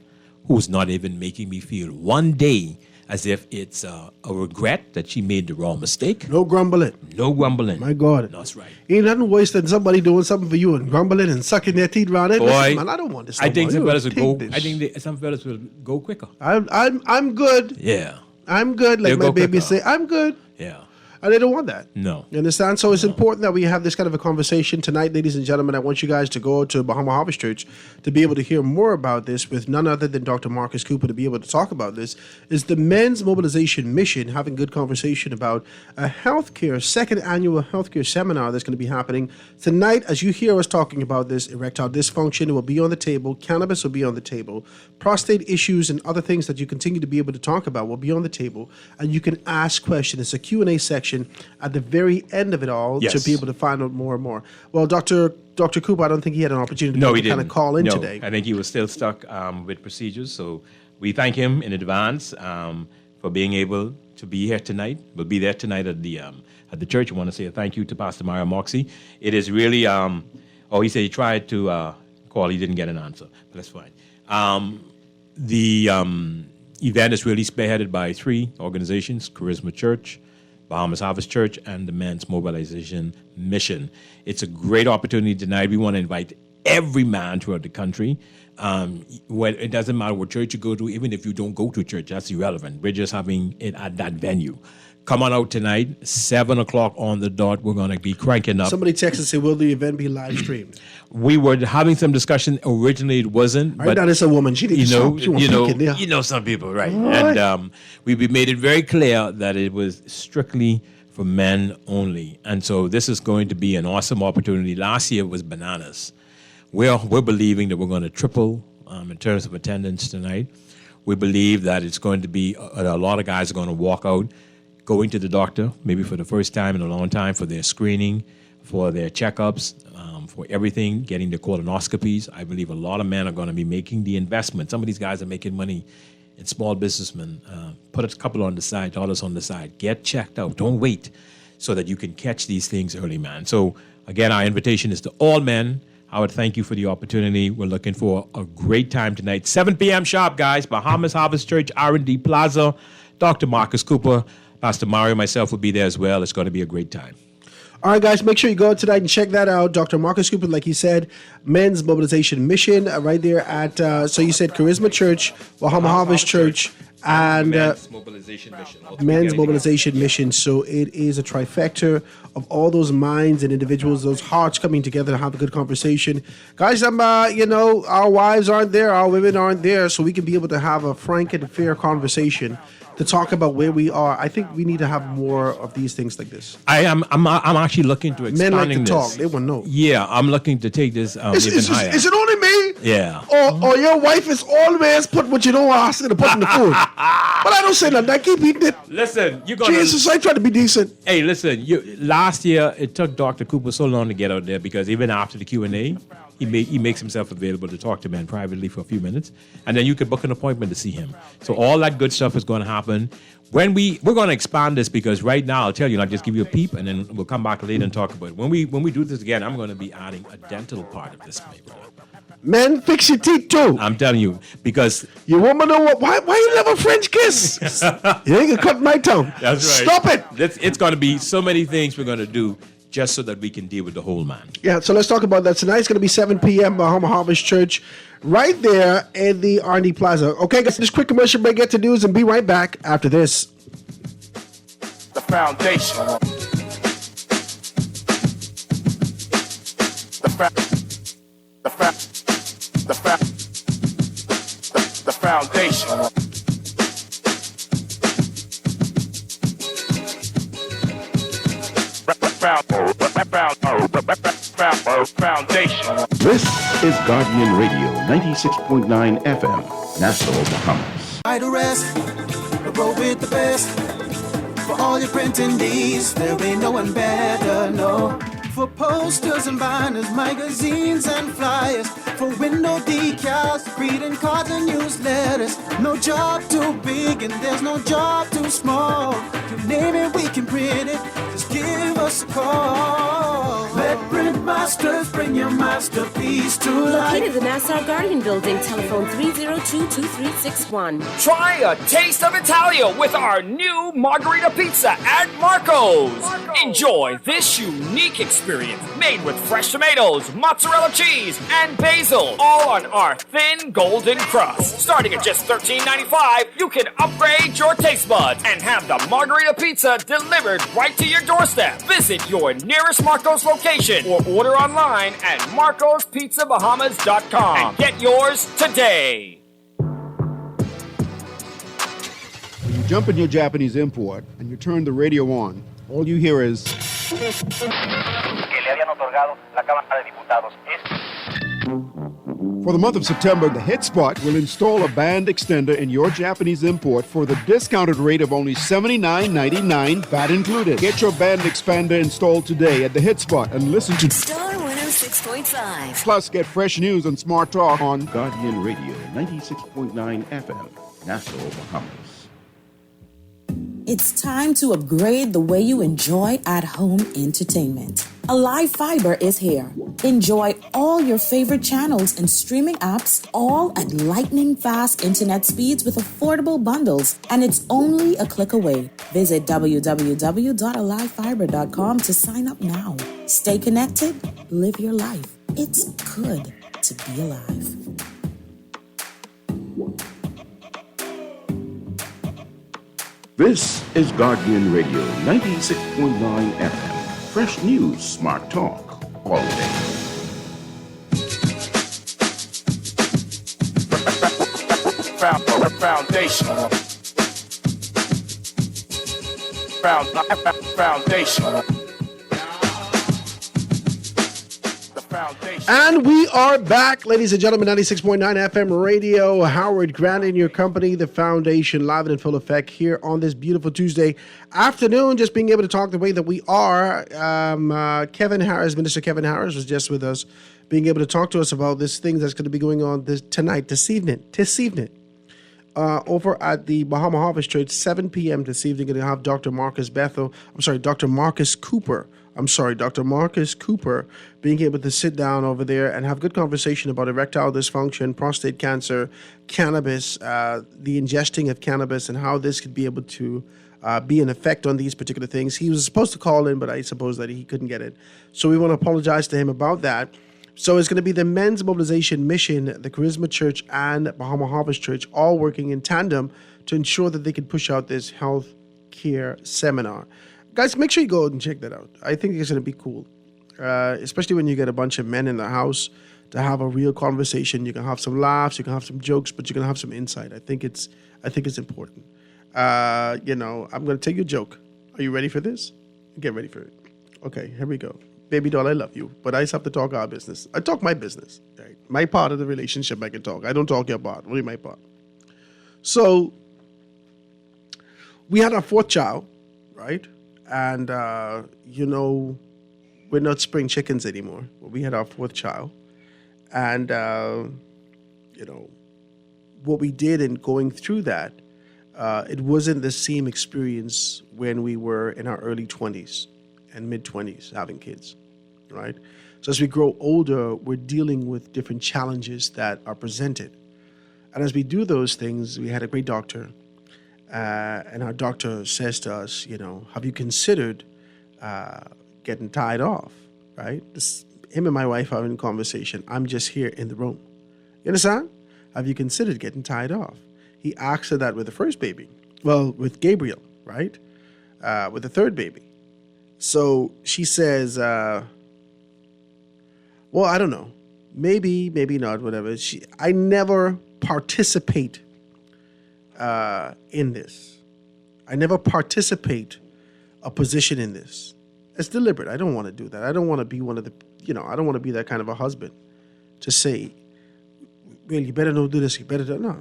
who's not even making me feel one day as if it's a regret that she made the wrong mistake.
No grumbling.
No grumbling.
My God.
That's right.
Ain't nothing worse than somebody doing something for you and grumbling and sucking their teeth around it.
Boy,
Listen, man, I don't want this.
I think some fellas
will
will go. I think some fellas will go quicker.
I'm good.
Yeah.
I'm good. Like
They'll
my
go
baby
quicker.
say, I'm good.
Yeah.
And they don't want that.
No.
You understand? So it's important that we have this kind of a conversation tonight, ladies and gentlemen. I want you guys to go to Bahama Harvest Church to be able to hear more about this with none other than Dr. Marcus Cooper to be able to talk about this. Is the Men's Mobilization Mission having good conversation about a second annual healthcare seminar that's going to be happening tonight. As you hear us talking about this, erectile dysfunction will be on the table, cannabis will be on the table, prostate issues and other things that you continue to be able to talk about will be on the table, and you can ask questions. It's a Q&A section at the very end of it all to be able to find out more and more. Well, Dr. Cooper, I don't think he had an opportunity to kind of call in today.
I think he was still stuck with procedures. So we thank him in advance for being able to be here tonight. We'll be there tonight at the church. I want to say a thank you to Pastor Mario Moxie. It is really, he said he tried to call. He didn't get an answer, but that's fine. The event is really spearheaded by 3 organizations, Charisma Church, Bahamas Harvest Church and the Men's Mobilization Mission. It's a great opportunity tonight. We want to invite every man throughout the country. It doesn't matter what church you go to, even if you don't go to church, that's irrelevant. We're just having it at that venue. Come on out tonight, 7 o'clock on the dot. We're going to be cranking up.
Somebody texted and said, will the event be live streamed?
We were having some discussion. Originally, it wasn't.
Right now, it's a woman. She didn't
you know some people, right? And we made it very clear that it was strictly for men only. And so this is going to be an awesome opportunity. Last year was bananas. We're believing that we're going to triple in terms of attendance tonight. We believe that it's going to be a lot of guys are going to walk out, going to the doctor, maybe for the first time in a long time, for their screening, for their checkups, for everything, getting their colonoscopies. I believe a lot of men are going to be making the investment. Some of these guys are making money in small businessmen. Put a couple on the side, dollars on the side. Get checked out. Don't wait so that you can catch these things early, man. So, again, our invitation is to all men. I would thank you for the opportunity. We're looking for a great time tonight. 7 p.m. sharp, guys. Bahamas Harvest Church, R&D Plaza. Dr. Marcus Cooper, Pastor Mario, myself will be there as well. It's going to be a great time.
All right, guys, make sure you go out tonight and check that out. Dr. Marcus Cooper, like he said, Men's Mobilization Mission, right there at, so you said Charisma Church, Bahamas Harvest Church, and
Men's Mobilization Mission.
Men's Mobilization Mission. So it is a trifecta of all those minds and individuals, those hearts coming together to have a good conversation. Guys, our wives aren't there, our women aren't there, so we can be able to have a frank and fair conversation to talk about where we are. I think we need to have more of these things like this.
I'm actually looking to expanding
Men like to
this.
talk. They want to know.
Yeah, I'm looking to take this even higher.
Is it only me?
Yeah.
Or your wife is always put what you don't ask her to put in the food. But I don't say nothing. I keep eating it.
Listen, you're going
Jesus, I try to be decent.
Hey, listen, last year it took Dr. Cooper so long to get out there because even after the Q&A, he makes himself available to talk to men privately for a few minutes, and then you can book an appointment to see him. So all that good stuff is going to happen. When we're going to expand this because right now I'll tell you, I'll just give you a peep, and then we'll come back later and talk about it. When we do this again, I'm going to be adding a dental part of this, my brother.
Men, fix your teeth too.
I'm telling you because
your woman know what? Why you love a French kiss? You ain't gonna cut my tongue.
That's right.
Stop it.
It's going to be so many things we're going to do just so that we can deal with the whole man.
Yeah, so let's talk about that. Tonight it's going to be 7 p.m. Bahamas Harvest Church, right there in the R&D Plaza. Okay, guys, this quick commercial break, get to news, and be right back after this.
The foundation. The foundation. Foundation.
This is Guardian Radio, 96.9 FM, Nassau, Bahamas.
Idle rest, roll with the best. For all your printing needs, there ain't no one better, no. For posters and banners, magazines and flyers. For window decals, greeting cards and newsletters. No job too big and there's no job too small. You name it, we can print it. Just give us a call. Let Print Masters bring your masterpiece to life.
Located in the Nassau Guardian Building, telephone 302-2361.
Try a taste of Italia with our new margarita pizza at Marco's. Enjoy this unique experience made with fresh tomatoes, mozzarella cheese, and basil, all on our thin golden crust. Starting at just $13.95, you can upgrade your taste buds and have the margarita pizza delivered right to your doorstep. Visit your nearest Marco's location or order online at marcospizzabahamas.com and get yours today.
When you jump in your Japanese import and you turn the radio on, all you hear is... For the month of September, the Hit Spot will install a band extender in your Japanese import for the discounted rate of only $79.99, VAT included. Get your band expander installed today at the Hit Spot and listen to
Star 106.5.
Plus, get fresh news and smart talk on
Guardian Radio, 96.9 FM, Nassau, Bahamas.
It's time to upgrade the way you enjoy at-home entertainment. Alive Fiber is here. Enjoy all your favorite channels and streaming apps, all at lightning fast internet speeds with affordable bundles, and it's only a click away. Visit www.alivefiber.com to sign up now. Stay connected, live your life. It's good to be alive.
This is Guardian Radio 96.9 FM. Fresh news, smart talk, all day.
Foundation. Foundation.
And we are back, ladies and gentlemen, 96.9 FM radio. Howard Grant in your company, the Foundation, live and in full effect here on this beautiful Tuesday afternoon. Just being able to talk the way that we are. Kevin Harris, Minister Kevin Harris, was just with us, being able to talk to us about this thing that's going to be going on this evening. Over at the Bahama Harvest Church, 7 p.m. this evening, going to have Dr. Marcus Cooper, being able to sit down over there and have good conversation about erectile dysfunction, prostate cancer, cannabis, the ingesting of cannabis, and how this could be able to be an effect on these particular things. He was supposed to call in, but I suppose that he couldn't get it. So we want to apologize to him about that. So it's going to be the Men's Mobilization Mission, the Charisma Church, and Bahama Harvest Church all working in tandem to ensure that they can push out this health care seminar. Guys, make sure you go and check that out. I think it's going to be cool, especially when you get a bunch of men in the house to have a real conversation. You can have some laughs, you can have some jokes, but you can have some insight. I think it's important. I'm going to tell you a joke. Are you ready for this? Get ready for it. Okay, here we go. Baby doll, I love you, but I just have to talk our business. I talk my business. Right? My part of the relationship I can talk. I don't talk your part, only my part. So we had our fourth child, right? And, we're not spring chickens anymore. We had our fourth child. And, what we did in going through that, it wasn't the same experience when we were in our early 20s and mid-20s having kids, right? So as we grow older, we're dealing with different challenges that are presented. And as we do those things, we had a great doctor, and our doctor says to us, have you considered getting tied off, right? Him and my wife are having a conversation. I'm just here in the room. You understand? Have you considered getting tied off? He asked her that with the first baby. Well, with Gabriel, right? With the third baby. So she says, well, I don't know. Maybe not, whatever. I never participate in this. I never participate a position in this. It's deliberate. I don't want to do that. I don't want to be one of the, I don't want to be that kind of a husband to say, well, you better not do this. You better do, no.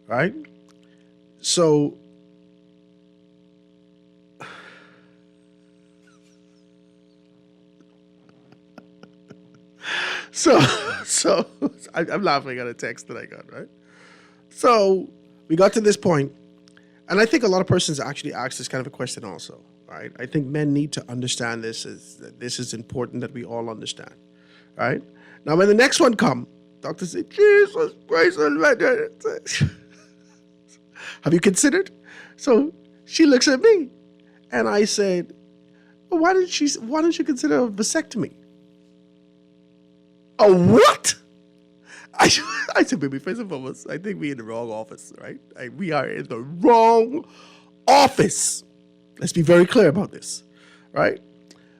Right? So, I'm laughing at a text that I got, right? So we got to this point, and I think a lot of persons actually ask this kind of a question also, right? I think men need to understand this is important that we all understand, right? Now, when the next one come, doctor said, Jesus Christ Almighty. Have you considered? So she looks at me, and I said, well, why don't you consider a vasectomy? A what? I said, baby, first and foremost, I think we're in the wrong office, right? We are in the wrong office. Let's be very clear about this, right?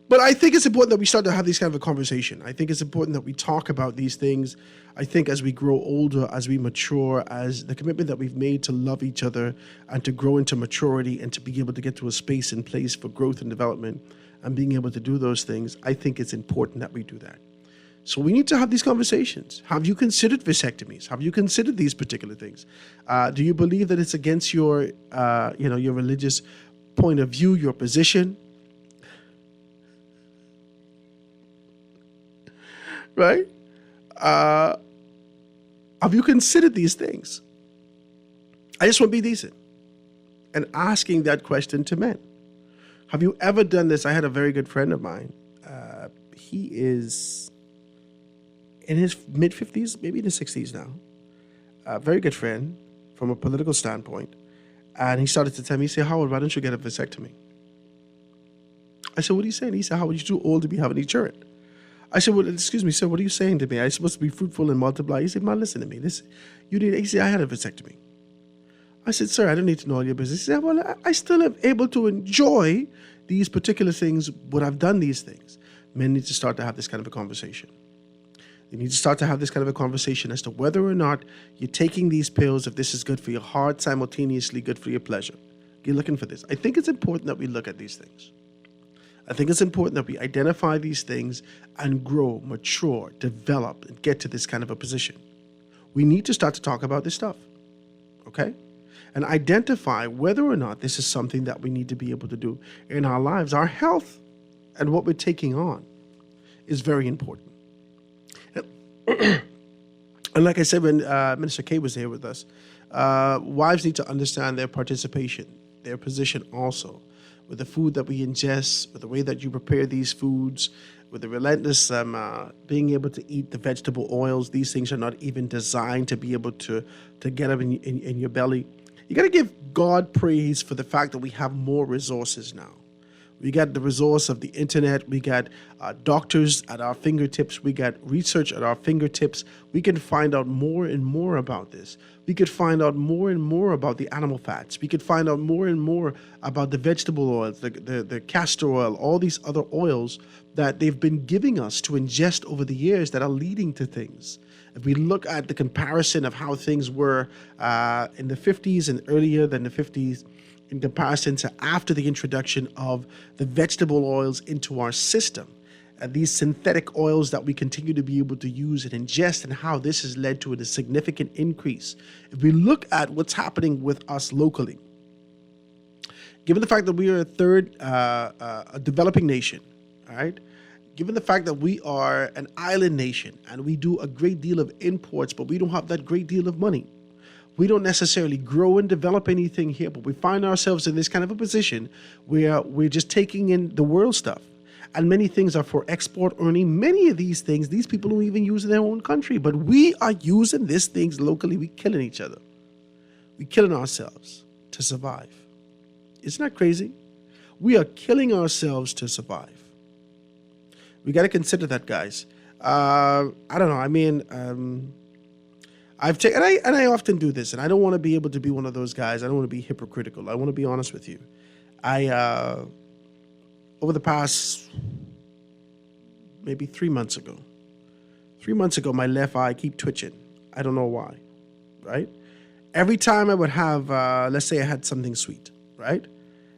But I think it's important that we start to have these kind of a conversation. I think it's important that we talk about these things. I think as we grow older, as we mature, as the commitment that we've made to love each other and to grow into maturity and to be able to get to a space and place for growth and development and being able to do those things, I think it's important that we do that. So we need to have these conversations. Have you considered vasectomies? Have you considered these particular things? Do you believe that it's against your religious point of view, your position? Right? Have you considered these things? I just want to be decent and asking that question to men. Have you ever done this? I had a very good friend of mine he is in his mid 50s, maybe in his 60s now. A very good friend from a political standpoint. And he started to tell me, he said, Howard, why don't you get a vasectomy? I said, what are you saying? He said, Howard, you're too old to be having any children. I said, well, excuse me, sir, what are you saying to me? I'm supposed to be fruitful and multiply. He said, man, listen to me. He said, I had a vasectomy. I said, sir, I don't need to know all your business. He said, well, I still am able to enjoy these particular things when I've done these things. Men need to start to have this kind of a conversation. They need to start to have this kind of a conversation as to whether or not you're taking these pills, if this is good for your heart, simultaneously good for your pleasure. You're looking for this. I think it's important that we look at these things. I think it's important that we identify these things and grow, mature, develop, and get to this kind of a position. We need to start to talk about this stuff, okay? And identify whether or not this is something that we need to be able to do in our lives. Our health and what we're taking on is very important. And like I said, when Minister Kay was here with us, wives need to understand their participation, their position also, with the food that we ingest, with the way that you prepare these foods, with the relentless being able to eat the vegetable oils. These things are not even designed to be able to get up in your belly. You got to give God praise for the fact that we have more resources now. We got the resource of the internet. We got doctors at our fingertips. We got research at our fingertips. We can find out more and more about this. We could find out more and more about the animal fats. We could find out more and more about the vegetable oils, the castor oil, all these other oils that they've been giving us to ingest over the years that are leading to things. If we look at the comparison of how things were in the 50s and earlier than the 50s, in comparison to after the introduction of the vegetable oils into our system, these synthetic oils that we continue to be able to use and ingest, and how this has led to a significant increase. If we look at what's happening with us locally, given the fact that we are a third a developing nation, all right, given the fact that we are an island nation and we do a great deal of imports, but we don't have that great deal of money. We don't necessarily grow and develop anything here, but we find ourselves in this kind of a position where we're just taking in the world stuff. And many things are for export earning. Many of these things, these people don't even use in their own country, but we are using these things locally. We're killing each other. We're killing ourselves to survive. Isn't that crazy? We are killing ourselves to survive. We got to consider that, guys. I don't know. I mean, I've taken, and I often do this, and I don't want to be able to be one of those guys. I don't want to be hypocritical. I want to be honest with you. Over the past, maybe 3 months ago, my left eye keep twitching. I don't know why, right? Every time I would have, let's say I had something sweet, right?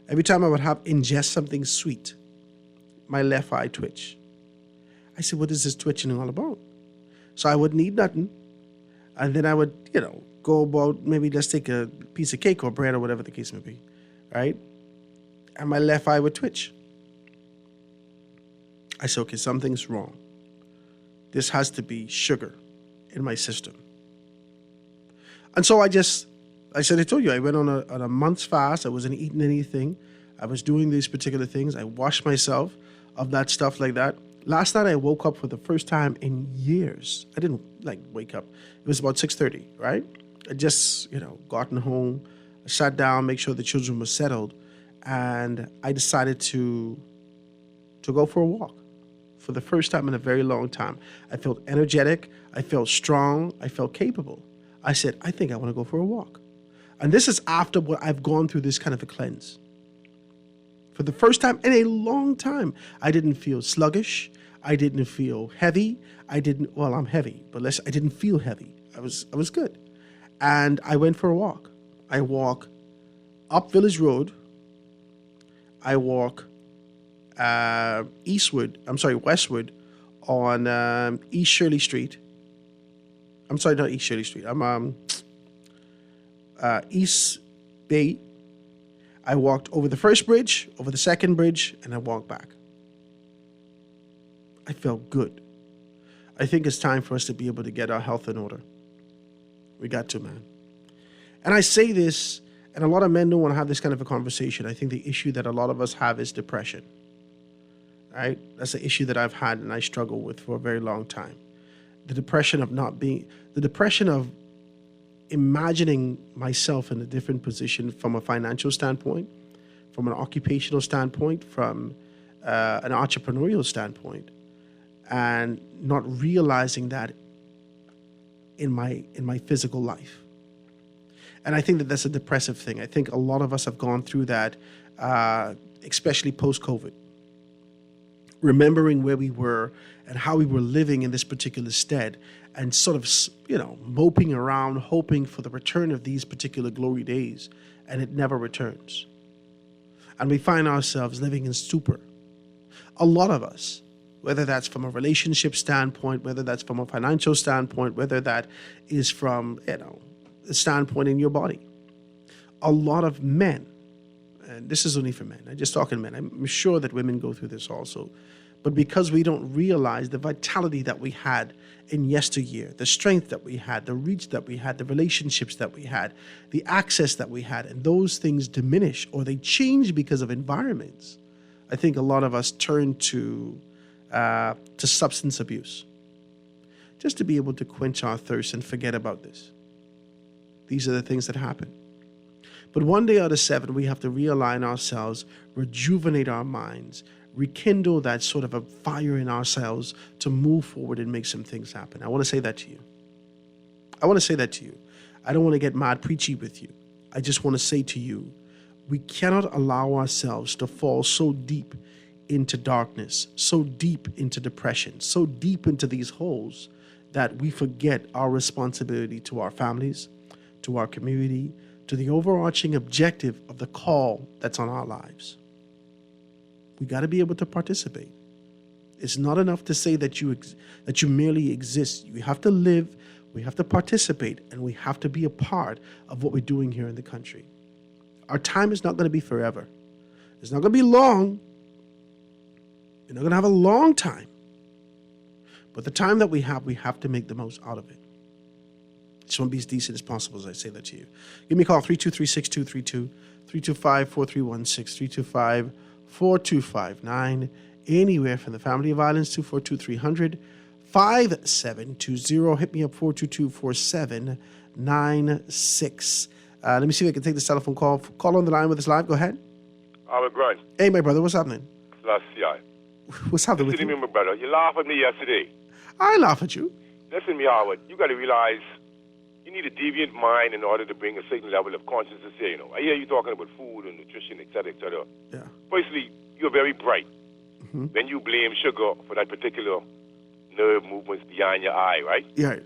Every time I would have ingest something sweet, my left eye twitch. I said, what is this twitching all about? So I wouldn't eat nothing. And then I would, go about, maybe let's take a piece of cake or bread or whatever the case may be, right? And my left eye would twitch. I said, okay, something's wrong. This has to be sugar in my system. And so I said, I told you, I went on a month's fast. I wasn't eating anything. I was doing these particular things. I washed myself of that stuff like that. Last night I woke up for the first time in years. I didn't wake up. It was about 6:30, right? I just, gotten home, I sat down, make sure the children were settled, and I decided to go for a walk. For the first time in a very long time. I felt energetic, I felt strong, I felt capable. I said, I think I want to go for a walk. And this is after what I've gone through this kind of a cleanse. For the first time in a long time, I didn't feel sluggish. I didn't feel heavy. I'm heavy, but I didn't feel heavy. I was good. And I went for a walk. I walk up Village Road. I walk westward on East Shirley Street. I'm sorry, not East Shirley Street. I'm East Bay. I walked over the first bridge, over the second bridge, and I walked back. I felt good. I think it's time for us to be able to get our health in order. We got to, man. And I say this, and a lot of men don't want to have this kind of a conversation. I think the issue that a lot of us have is depression. right? That's an issue that I've had and I struggle with for a very long time. The depression of imagining myself in a different position from a financial standpoint, from an occupational standpoint, from an entrepreneurial standpoint, and not realizing that in my physical life. And I think that that's a depressive thing. I think a lot of us have gone through that, especially post-COVID. Remembering where we were and how we were living in this particular stead, and sort of, moping around, hoping for the return of these particular glory days, and it never returns. And we find ourselves living in stupor. A lot of us, whether that's from a relationship standpoint, whether that's from a financial standpoint, whether that is from, a standpoint in your body. A lot of men, and this is only for men, I'm just talking men, I'm sure that women go through this also, but because we don't realize the vitality that we had in yesteryear, the strength that we had, the reach that we had, the relationships that we had, the access that we had, and those things diminish or they change because of environments, I think a lot of us turn to substance abuse just to be able to quench our thirst and forget about this. These are the things that happen. But one day out of 7, we have to realign ourselves, rejuvenate our minds, rekindle that sort of a fire in ourselves to move forward and make some things happen. I want to say that to you. I don't want to get mad preachy with you. I just want to say to you, we cannot allow ourselves to fall so deep into darkness, so deep into depression, so deep into these holes that we forget our responsibility to our families, to our community, to the overarching objective of the call that's on our lives. We got to be able to participate. It's not enough to say that you merely exist. You have to live, we have to participate, and we have to be a part of what we're doing here in the country. Our time is not going to be forever. It's not going to be long. You're not going to have a long time. But the time that we have to make the most out of it. Just want to be as decent as possible as I say that to you. Give me a call, 323-6232, 325-4316, 325-4259, anywhere from the Family of Islands, 242-300-5720. Hit me up, 422-4796. Let me see if I can take this telephone call. Call on the line with us live. Go ahead.
Albert Grant.
Hey, my brother. What's happening?
Last year.
What's happening with you?
Listen to me, my brother. You laughed at me yesterday.
I laugh at you.
Listen to me, Howard. You got to realize you need a deviant mind in order to bring a certain level of consciousness here. I hear you talking about food and nutrition, et cetera, et cetera.
Yeah.
Firstly, you're very bright. Mm-hmm. When you blame sugar for that particular nerve movements behind your eye, right?
Yeah.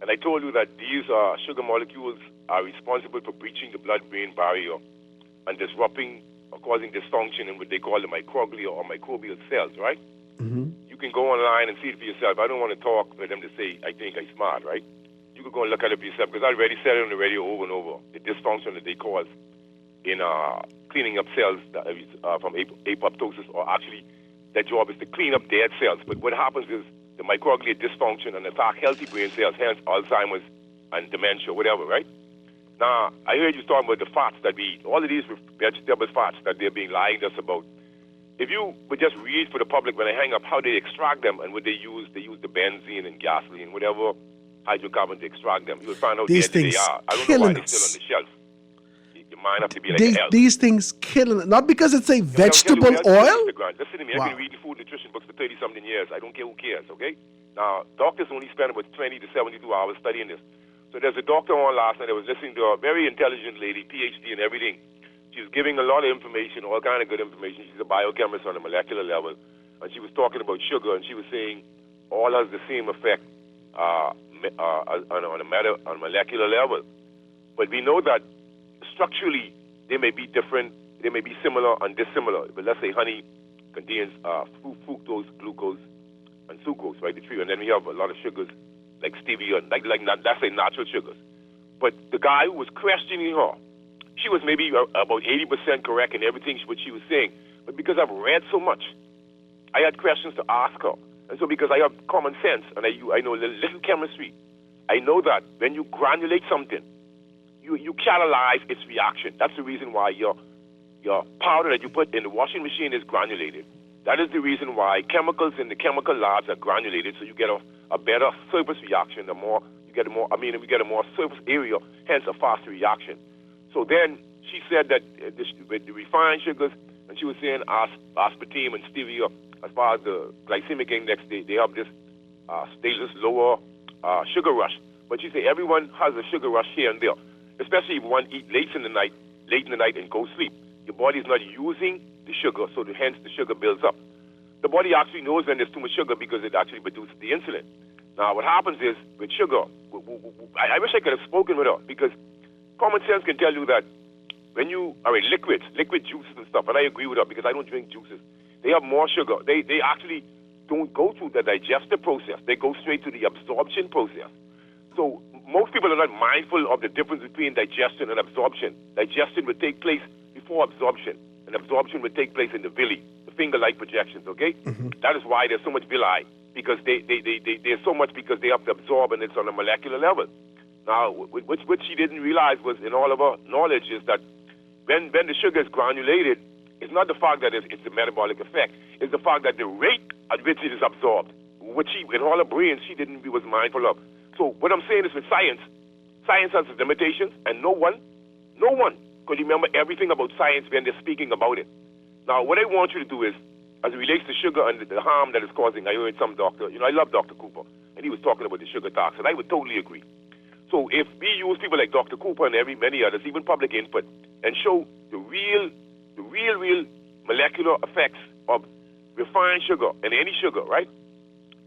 And I told you that these sugar molecules are responsible for breaching the blood-brain barrier and disrupting or causing dysfunction in what they call the microglia or microbial cells, right?
Mm-hmm.
You can go online and see it for yourself. I don't want to talk for them to say, I think I'm smart, right? You can go and look at it for yourself, because I already said it on the radio over and over, the dysfunction that they cause in cleaning up cells that, from apoptosis, or actually their job is to clean up dead cells. But what happens is the microglia dysfunction and attack healthy brain cells, hence Alzheimer's and dementia, whatever, right? Now, I heard you talking about the fats that we eat. All of these vegetable fats that they're being lying to us about. If you would just read for the public when I hang up how they extract them and what they use the benzene and gasoline, whatever hydrocarbon to extract them. You will find out
these
dead they are. I don't know why they're still on the shelf. Your mind have to be like an elf.
These things killing it. Not because it's a vegetable oil.
Listen to me. I've been reading food nutrition books for 30-something years. I don't care who cares, okay? Now, doctors only spend about 20 to 72 hours studying this. So there's a doctor on last night that was listening to a very intelligent lady, PhD and everything. She was giving a lot of information, all kind of good information. She's a biochemist on a molecular level. And she was talking about sugar, and she was saying all has the same effect on a molecular level. But we know that structurally they may be different, they may be similar and dissimilar. But let's say honey contains fructose, glucose, and sucrose, right? The three. And then we have a lot of sugars like stevia, let's say natural sugars. But the guy who was questioning her, she was maybe about 80% correct in everything what she was saying. But because I've read so much, I had questions to ask her. And so because I have common sense and I know a little chemistry, I know that when you granulate something, you catalyze its reaction. That's the reason why your powder that you put in the washing machine is granulated. That is the reason why chemicals in the chemical labs are granulated, so you get a better surface reaction. We get a more surface area, hence a faster reaction. So then she said that with the refined sugars, and she was saying aspartame and stevia, as far as the glycemic index, they have this lower sugar rush. But she said everyone has a sugar rush here and there, especially if one eat late in the night and go sleep. Your body is not using the sugar, so hence the sugar builds up. The body actually knows when there's too much sugar because it actually produces the insulin. Now, what happens is with sugar, I wish I could have spoken with her, because common sense can tell you that when you are in liquid juices and stuff, and I agree with her because I don't drink juices, they have more sugar. They actually don't go through the digestive process. They go straight to the absorption process. So most people are not mindful of the difference between digestion and absorption. Digestion would take place before absorption, and absorption would take place in the villi, the finger-like projections, okay? Mm-hmm. That is why there's so much villi, because there's so much because they have to absorb, and it's on a molecular level. Now, what she didn't realize was, in all of her knowledge, is that when the sugar is granulated, it's not the fact that it's the metabolic effect. It's the fact that the rate at which it is absorbed, which she, in all her brain, she was mindful of. So what I'm saying is, with science has its limitations, and no one could remember everything about science when they're speaking about it. Now, what I want you to do is, as it relates to sugar and the harm that it's causing, I heard some doctor, I love Dr. Cooper, and he was talking about the sugar tax, and I would totally agree. So if we use people like Dr. Cooper and many others, even public input, and show the real molecular effects of refined sugar and any sugar, right?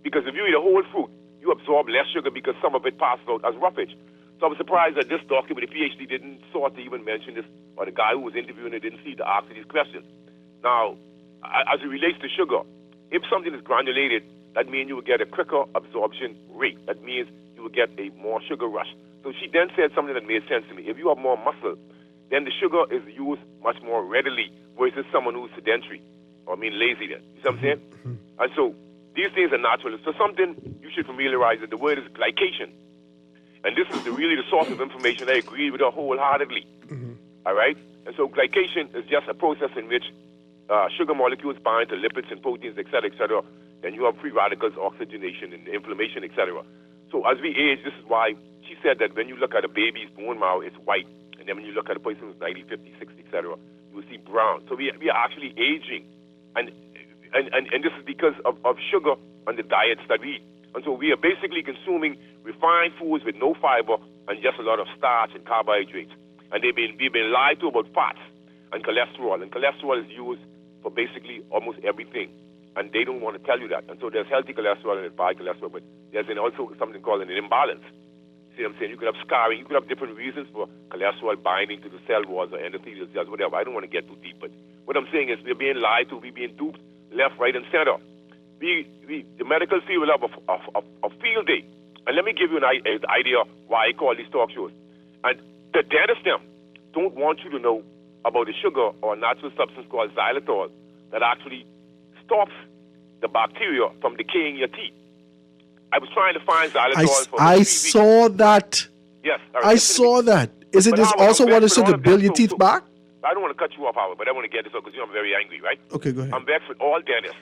Because if you eat a whole fruit, you absorb less sugar because some of it passes out as roughage. So I was surprised that this doctor with a PhD didn't sort to even mention this, or the guy who was interviewing it didn't see to ask these questions. Now, as it relates to sugar, if something is granulated, that means you will get a quicker absorption rate. That means you will get a more sugar rush. So she then said something that made sense to me. If you have more muscle, then the sugar is used much more readily versus someone who's sedentary, or lazy then. You see what I'm saying? Mm-hmm. And so these things are natural. So something you should familiarize with, the word is glycation. And this is really the source of information. I agree with her wholeheartedly. Mm-hmm. All right? And so glycation is just a process in which sugar molecules bind to lipids and proteins, et cetera, and you have free radicals, oxygenation, and inflammation, et cetera. So as we age, this is why she said that when you look at a baby's bone marrow, it's white. And then when you look at a person who's 90, 50, 60, et cetera, you will see brown. So we are actually aging. And this is because of sugar and the diets that we eat. And so we are basically consuming refined foods with no fiber and just a lot of starch and carbohydrates. And we've been lied to about fats and cholesterol. And cholesterol is used for basically almost everything. And they don't want to tell you that. And so there's healthy cholesterol and there's bad cholesterol, but there's also something called an imbalance. See what I'm saying? You could have scarring. You could have different reasons for cholesterol binding to the cell walls or endothelial cells, whatever. I don't want to get too deep, but what I'm saying is we're being lied to. We're being duped left, right, and center. The medical field will have a field day. And let me give you an idea why I call these talk shows. And the dentists don't want you to know about the sugar or natural substance called xylitol that actually stops the bacteria from decaying your teeth. I was trying to find xylitol for 3 weeks.
I saw that.
Yes.
I saw that. Isn't this also what is to build your teeth back?
I don't want to cut you off, Howard, but I want to get this up because I'm very angry, right?
Okay, go ahead.
I'm vexed with all dentists,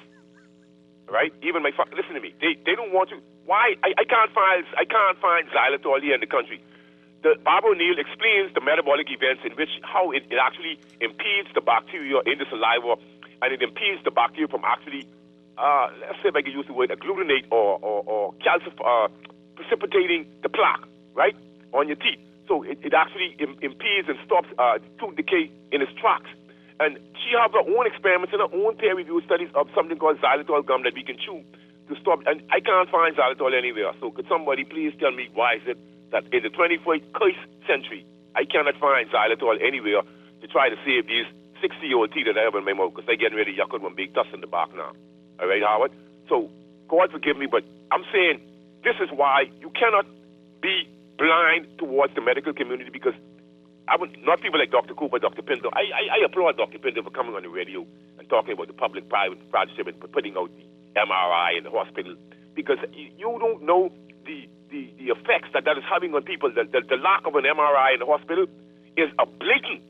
right? Even my listen to me. They don't want to. Why? I can't find xylitol here in the country. Barbara O'Neill explains the metabolic events in which how it actually impedes the bacteria in the saliva, and it impedes the bacteria from actually, let's say if I can use the word agglutinate or precipitating the plaque, right, on your teeth. So it actually impedes and stops tooth decay in its tracks. And she has her own experiments and her own peer-reviewed studies of something called xylitol gum that we can chew to stop. And I can't find xylitol anywhere. So could somebody please tell me why is it that in the 21st century I cannot find xylitol anywhere to try to save these 60-year-old teeth that I have in my mouth because they're getting ready to yuck out one big dust in the back now. All right, Howard? So God forgive me, but I'm saying this is why you cannot be blind towards the medical community because not people like Dr. Cooper, Dr. Pinto. I applaud Dr. Pinto for coming on the radio and talking about the public-private partnership and putting out the MRI in the hospital because you don't know the effects that is having on people. The lack of an MRI in the hospital is a blatant,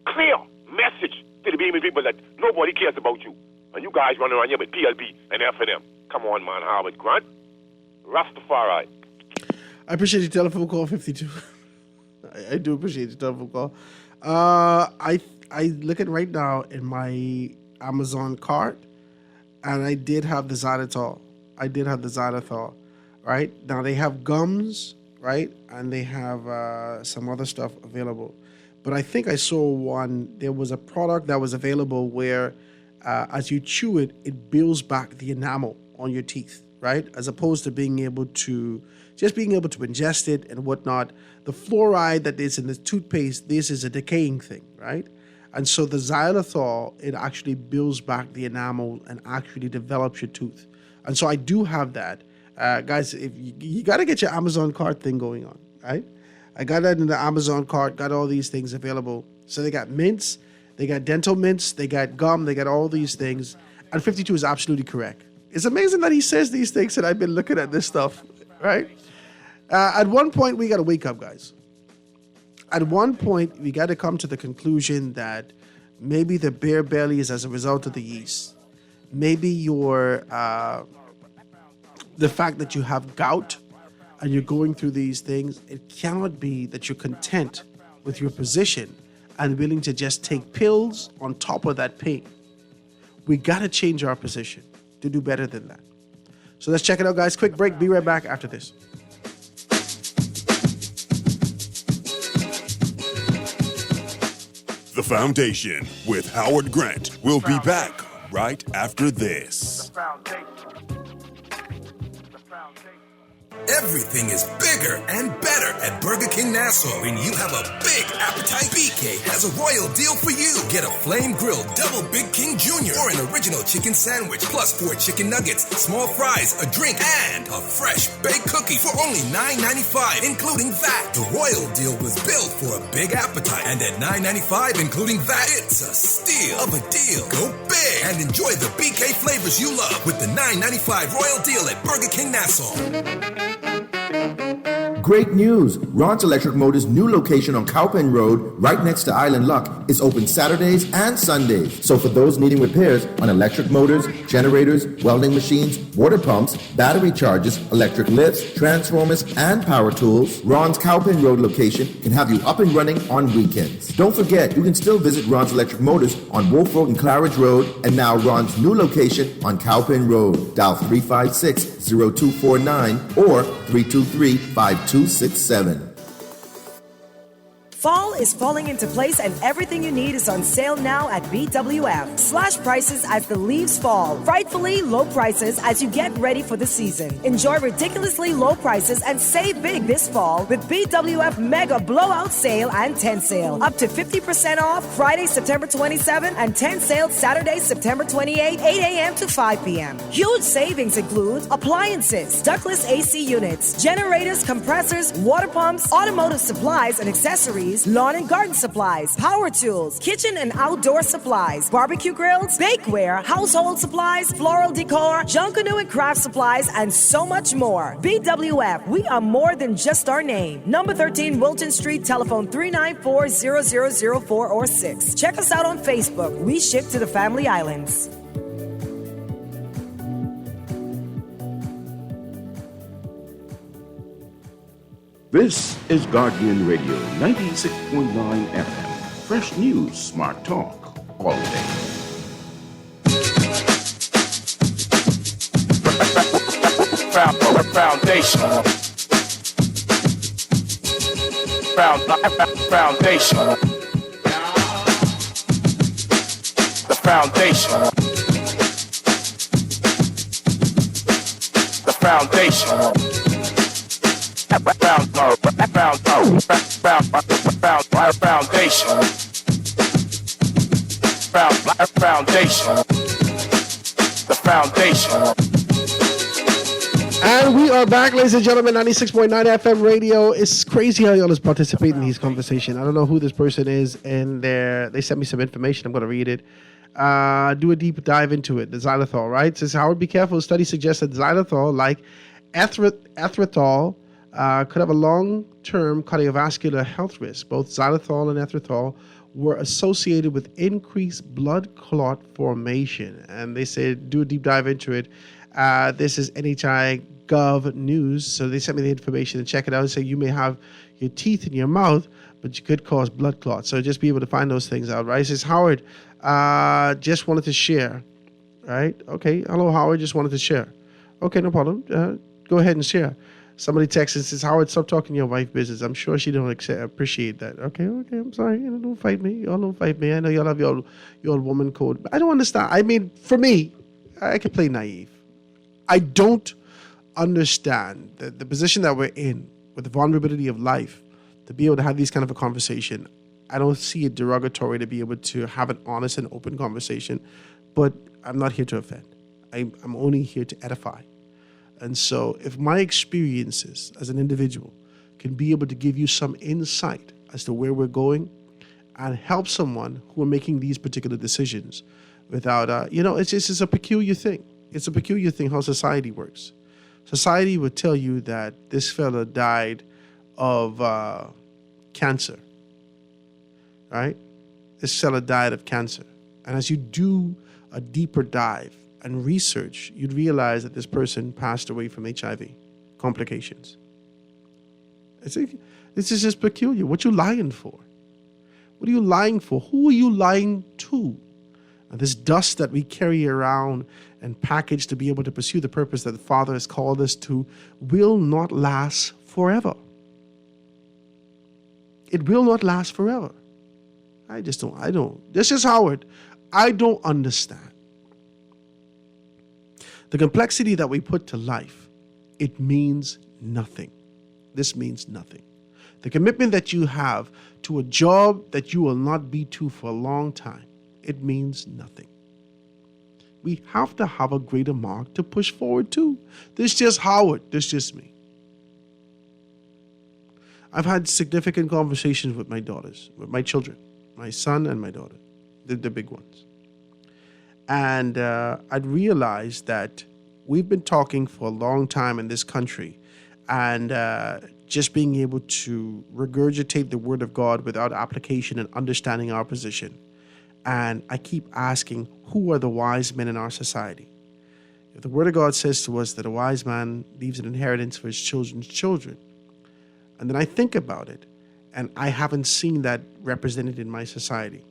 clear message to the people that nobody cares about you. And you guys running around here with PLP and F&M. Come on, man, Howard Grant. Rastafari.
I appreciate your telephone call, 52. I do appreciate your telephone call. I look at right now in my Amazon cart, and I did have the Xylitol. Right? Now they have gums, right? And they have some other stuff available. But I think I saw there was a product that was available where as you chew it, it builds back the enamel on your teeth, right? As opposed to being able to ingest it and whatnot. The fluoride that is in the toothpaste, this is a decaying thing, right? And so the xylitol, it actually builds back the enamel and actually develops your tooth. And so I do have that. Guys, if you got to get your Amazon cart thing going on, right? I got that in the Amazon cart, got all these things available. So they got mints, they got dental mints, they got gum, they got all these things. And 52 is absolutely correct. It's amazing that he says these things and I've been looking at this stuff, right? At one point, we got to wake up, guys. At one point, we got to come to the conclusion that maybe the bare belly is as a result of the yeast. Maybe the fact that you have gout and you're going through these things, it cannot be that you're content with your position and willing to just take pills on top of that pain. We got to change our position to do better than that. So let's check it out, guys. Quick break. Be right back after this.
The Foundation with Howard Grant will be back right after this.
Everything is bigger and better at Burger King Nassau. When you have a big appetite, BK has a royal deal for you. Get a flame grilled double Big King Jr. or an original chicken sandwich plus 4 chicken nuggets, small fries, a drink, and a fresh baked cookie for only $9.95, including that. The royal deal was built for a big appetite, and at $9.95, including that, it's a steal of a deal. Go big and enjoy the BK flavors you love with the $9.95 royal deal at Burger King Nassau.
Great news! Ron's Electric Motors' new location on Cowpen Road, right next to Island Luck, is open Saturdays and Sundays. So for those needing repairs on electric motors, generators, welding machines, water pumps, battery chargers, electric lifts, transformers, and power tools, Ron's Cowpen Road location can have you up and running on weekends. Don't forget, you can still visit Ron's Electric Motors on Wolf Road and Claridge Road, and now Ron's new location on Cowpen Road. Dial 356-0249 or 323-5267.
Fall is falling into place and everything you need is on sale now at BWF. Slash prices as the leaves fall. Frightfully low prices as you get ready for the season. Enjoy ridiculously low prices and save big this fall with BWF Mega Blowout Sale and 10 Sale. Up to 50% off Friday, September 27 and 10 Sale Saturday, September 28, 8 a.m. to 5 p.m. Huge savings include appliances, ductless AC units, generators, compressors, water pumps, automotive supplies and accessories, lawn and garden supplies, power tools, kitchen and outdoor supplies, barbecue grills, bakeware, household supplies, floral decor, Junkanoo and craft supplies, and so much more. BWF, we are more than just our name. Number 13 Wilton Street, telephone 394-0004 or 6. Check us out on Facebook. We ship to the Family Islands.
This is Guardian Radio 96.9 FM. Fresh news, smart talk, all day.
Foundation. Foundation. The foundation. The foundation. The foundation.
And we are back, ladies and gentlemen. 96.9 FM radio. It's crazy how y'all is participating in these conversations. I don't know who this person is, and they sent me some information. I'm going to read it. Do a deep dive into it. The xylitol, right? It says, Howard, be careful. Study suggests that xylitol, like erythritol, could have a long-term cardiovascular health risk. Both xylitol and erythritol were associated with increased blood clot formation. And they said, do a deep dive into it. This is NHI Gov News. So they sent me the information to check it out and say you may have your teeth in your mouth, but you could cause blood clots. So just be able to find those things out, right? It says, Howard, just wanted to share, right? Okay. Hello, Howard. Just wanted to share. Okay, no problem. Go ahead and share. Somebody texts and says, Howard, stop talking your wife business. I'm sure she don't appreciate that. Okay, I'm sorry. Don't fight me. Y'all don't fight me. I know y'all have your woman code. But I don't understand. I mean, for me, I can play naive. I don't understand the position that we're in with the vulnerability of life to be able to have these kind of a conversation. I don't see it derogatory to be able to have an honest and open conversation, but I'm not here to offend. I'm only here to edify. And so if my experiences as an individual can be able to give you some insight as to where we're going and help someone who are making these particular decisions without, it's a peculiar thing. It's a peculiar thing how society works. Society would tell you that this fella died of cancer, right? This fella died of cancer. And as you do a deeper dive and research, you'd realize that this person passed away from HIV complications. This is just peculiar. What you lying for? What are you lying for? Who are you lying to? And this dust that we carry around and package to be able to pursue the purpose that the Father has called us to will not last forever. It will not last forever. This is Howard. I don't understand. The complexity that we put to life, it means nothing. This means nothing. The commitment that you have to a job that you will not be to for a long time, it means nothing. We have to have a greater mark to push forward to. This is just Howard. This is just me. I've had significant conversations with my daughters, with my children, my son and my daughter, the big ones. And I'd realized that we've been talking for a long time in this country, and just being able to regurgitate the word of God without application and understanding our position. And I keep asking, who are the wise men in our society? If the word of God says to us that a wise man leaves an inheritance for his children's children, and then I think about it, and I haven't seen that represented in my society,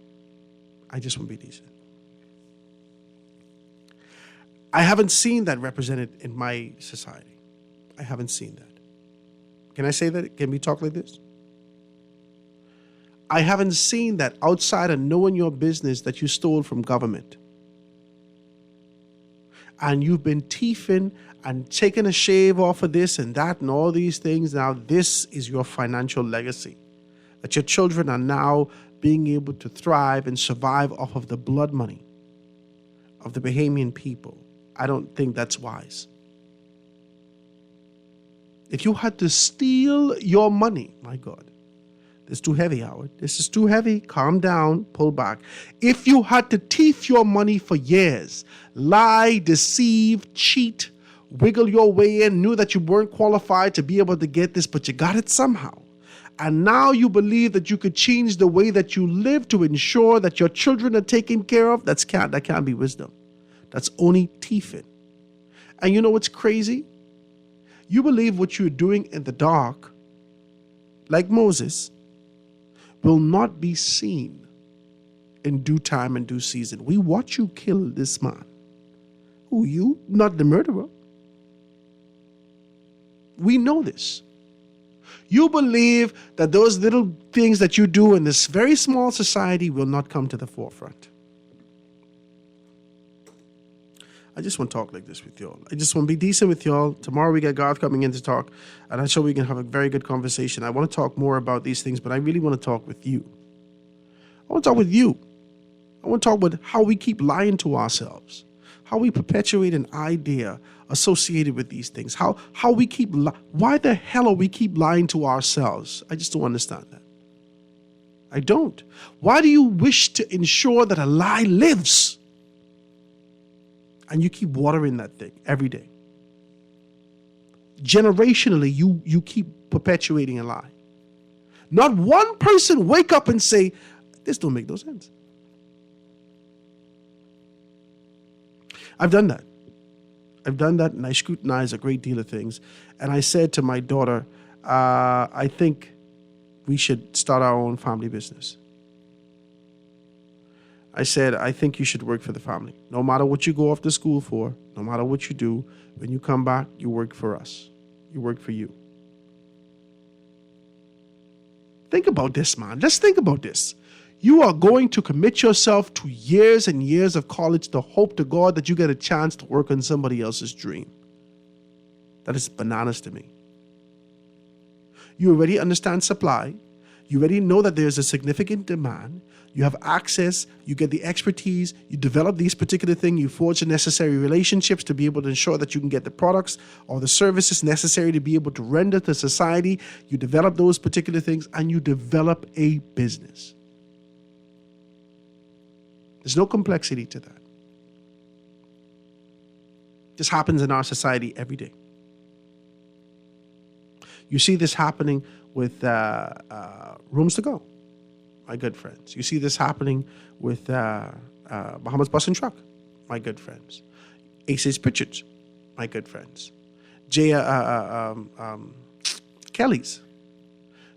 I just want to be decent. I haven't seen that represented in my society. I haven't seen that. Can I say that? Can we talk like this? I haven't seen that outside of knowing your business that you stole from government. And you've been thieving and taking a shave off of this and that and all these things. Now this is your financial legacy. That your children are now being able to thrive and survive off of the blood money of the Bahamian people. I don't think that's wise. If you had to steal your money, my God, this is too heavy, Howard. This is too heavy. Calm down, pull back. If you had to thief your money for years, lie, deceive, cheat, wiggle your way in, knew that you weren't qualified to be able to get this, but you got it somehow. And now you believe that you could change the way that you live to ensure that your children are taken care of, that can't be wisdom. That's only thieving. And you know what's crazy? You believe what you're doing in the dark, like Moses, will not be seen in due time and due season. We watch you kill this man. Who, you? Not the murderer. We know this. You believe that those little things that you do in this very small society will not come to the forefront. I just want to talk like this with y'all. I just want to be decent with y'all. Tomorrow we get Garth coming in to talk, and I'm sure we can have a very good conversation. I want to talk more about these things, but I really want to talk with you. I want to talk with you. I want to talk about how we keep lying to ourselves, how we perpetuate an idea associated with these things, how we keep, why the hell are we keep lying to ourselves? I just don't understand that. I don't. Why do you wish to ensure that a lie lives? And you keep watering that thing every day. generationally, you keep perpetuating a lie. Not one person wake up and say, this don't make no sense. I've done that. And I scrutinize a great deal of things. And I said to my daughter, I think we should start our own family business. I said, I think you should work for the family. No matter what you go off to school for, no matter what you do, when you come back, you work for us. You work for you. Think about this, man. Let's think about this. You are going to commit yourself to years and years of college to hope to God that you get a chance to work on somebody else's dream. That is bananas to me. You already understand supply. You already know that there's a significant demand. You have access. You get the expertise. You develop these particular things. You forge the necessary relationships to be able to ensure that you can get the products or the services necessary to be able to render to society. You develop those particular things and you develop a business. There's no complexity to that. This happens in our society every day. You see this happening with Rooms to Go, my good friends. You see this happening with Bahamas Bus and Truck, my good friends. Aces Pritchard's, my good friends. Kelly's.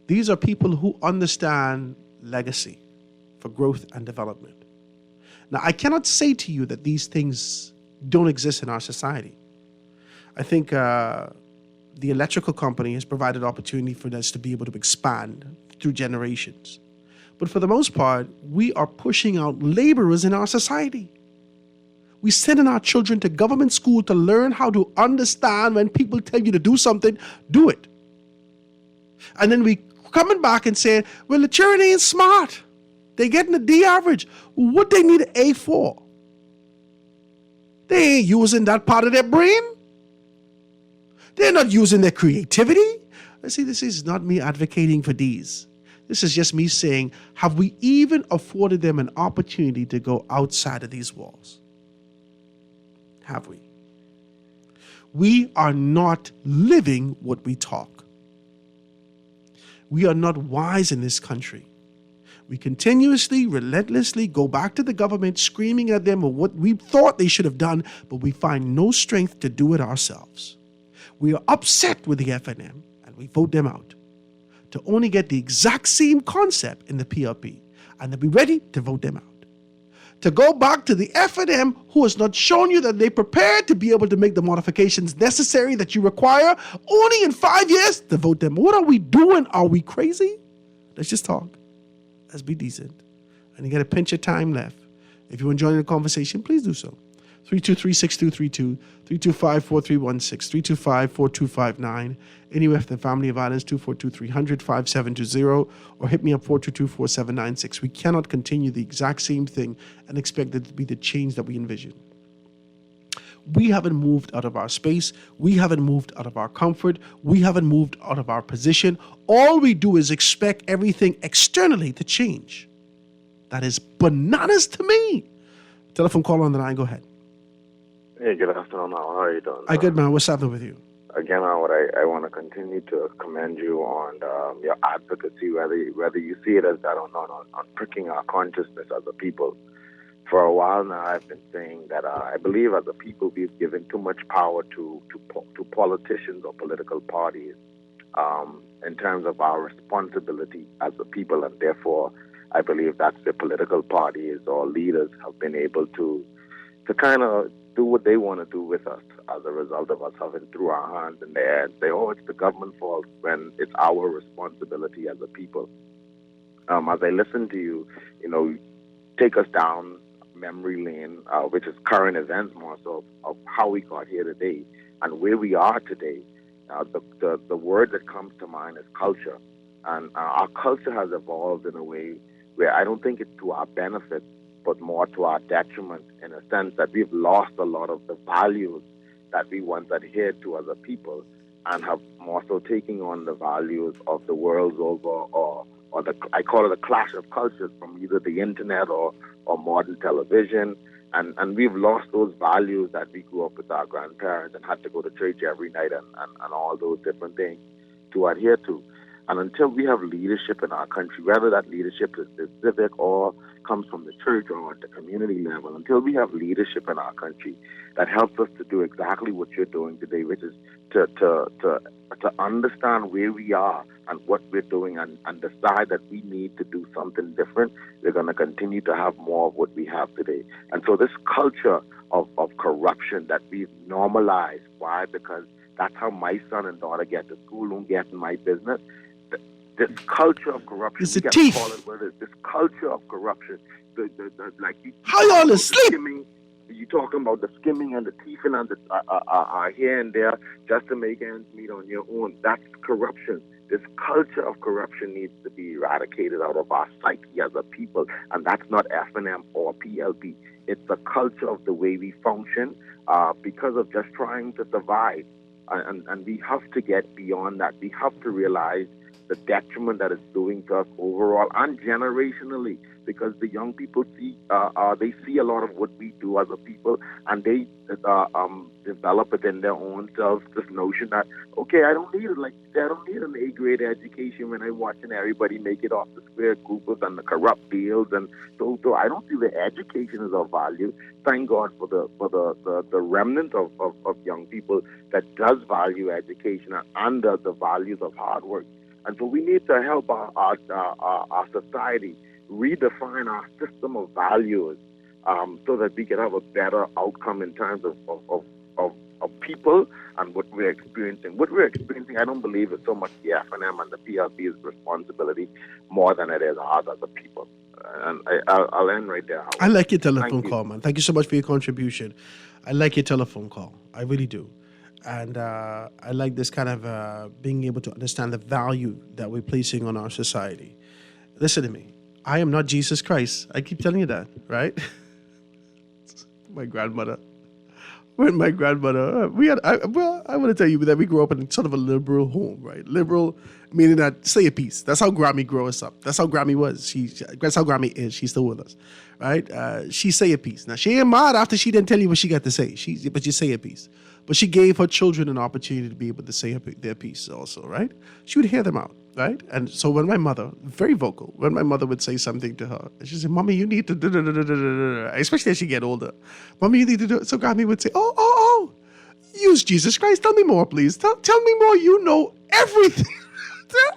These are people who understand legacy for growth and development. Now, I cannot say to you that these things don't exist in our society. I think the electrical company has provided opportunity for us to be able to expand through generations. But for the most part, we are pushing out laborers in our society. We sending our children to government school to learn how to understand when people tell you to do something, do it. And then we coming back and saying, well, the children ain't smart. They getting a D average. What they need an A for? They ain't using that part of their brain. They're not using their creativity. See, this is not me advocating for these. This is just me saying, have we even afforded them an opportunity to go outside of these walls? Have we? We are not living what we talk. We are not wise in this country. We continuously, relentlessly go back to the government screaming at them of what we thought they should have done, but we find no strength to do it ourselves. We are upset with the FNM and we vote them out to only get the exact same concept in the PLP and to be ready to vote them out. To go back to the FNM who has not shown you that they're prepared to be able to make the modifications necessary that you require only in 5 years to vote them. What are we doing? Are we crazy? Let's just talk. Let's be decent. And you got a pinch of time left. If you're enjoying the conversation, please do so. 323-6232, 325-4316, 325-4259. Anywhere from the Family of Islands, 242-300-5720, or hit me up 422-4796. We cannot continue the exact same thing and expect it to be the change that we envision. We haven't moved out of our space. We haven't moved out of our comfort. We haven't moved out of our position. All we do is expect everything externally to change. That is bananas to me. Telephone call on the line. Go ahead.
Hey, good afternoon. How are you doing?
Hi, good man. What's happening with you?
Again, I want to continue to commend you on your advocacy, whether you see it as that or not, on pricking our consciousness as a people. For a while now, I've been saying that I believe as a people we've given too much power to politicians or political parties in terms of our responsibility as a people, and therefore I believe that the political parties or leaders have been able to kind of do what they want to do with us as a result of us having threw our hands in the air and say, oh, it's the government's fault, when it's our responsibility as a people. As I listen to you, take us down memory lane, which is current events more so, of how we got here today and where we are today. The word that comes to mind is culture. And our culture has evolved in a way where I don't think it's to our benefit, but more to our detriment, in a sense that we've lost a lot of the values that we once adhered to as a people, and have more so taking on the values of the world over, or I call it a clash of cultures from either the internet or modern television. And we've lost those values that we grew up with our grandparents and had to go to church every night and all those different things to adhere to. And until we have leadership in our country, whether that leadership is civic or comes from the church or at the community level, until we have leadership in our country that helps us to do exactly what you're doing today, which is to understand where we are and what we're doing and decide that we need to do something different, we're going to continue to have more of what we have today. And so this culture of corruption that we've normalized, why? Because that's how my son and daughter get to school, don't get in my business. This culture of corruption.
It's a thief.
This culture of corruption. Like
how y'all asleep?
You talking about the skimming and the thieving and the here and there just to make ends meet on your own. That's corruption. This culture of corruption needs to be eradicated out of our psyche as a people, and that's not F&M or PLP. It's the culture of the way we function because of just trying to survive, and we have to get beyond that. We have to realize the detriment that it's doing to us overall and generationally, because the young people see they see a lot of what we do as a people, and they develop it in their own selves, this notion that, okay, I don't need it. Like, I don't need an A-grade education when I'm watching everybody make it off the square groupers and the corrupt deals, and so I don't see the education as of value. Thank God for the remnant of young people that does value education and the values of hard work. And so we need to help our society redefine our system of values so that we can have a better outcome in terms of people and what we're experiencing. What we're experiencing, I don't believe is so much the F&M and the PLP's responsibility more than it is ours as a people. And I'll end right there.
I like your telephone call, man. Thank you so much for your contribution. I like your telephone call. I really do. And I like this kind of being able to understand the value that we're placing on our society. Listen to me. I am not Jesus Christ. I keep telling you that, right? My grandmother. When my grandmother, I want to tell you that we grew up in sort of a liberal home, right? Liberal meaning that say a piece. That's how Grammy grew us up. That's how Grammy was. That's how Grammy is. She's still with us, right? She say a piece. Now, she ain't mad after she didn't tell you what she got to say. But she say a piece. But she gave her children an opportunity to be able to say their piece also, right? She would hear them out, right? And so when my mother, very vocal, when my mother would say something to her, she said, Mommy, you need to, especially as she get older. Mommy, you need to do it. So Grammy would say, oh, use Jesus Christ. Tell me more, please. Tell me more. You know everything.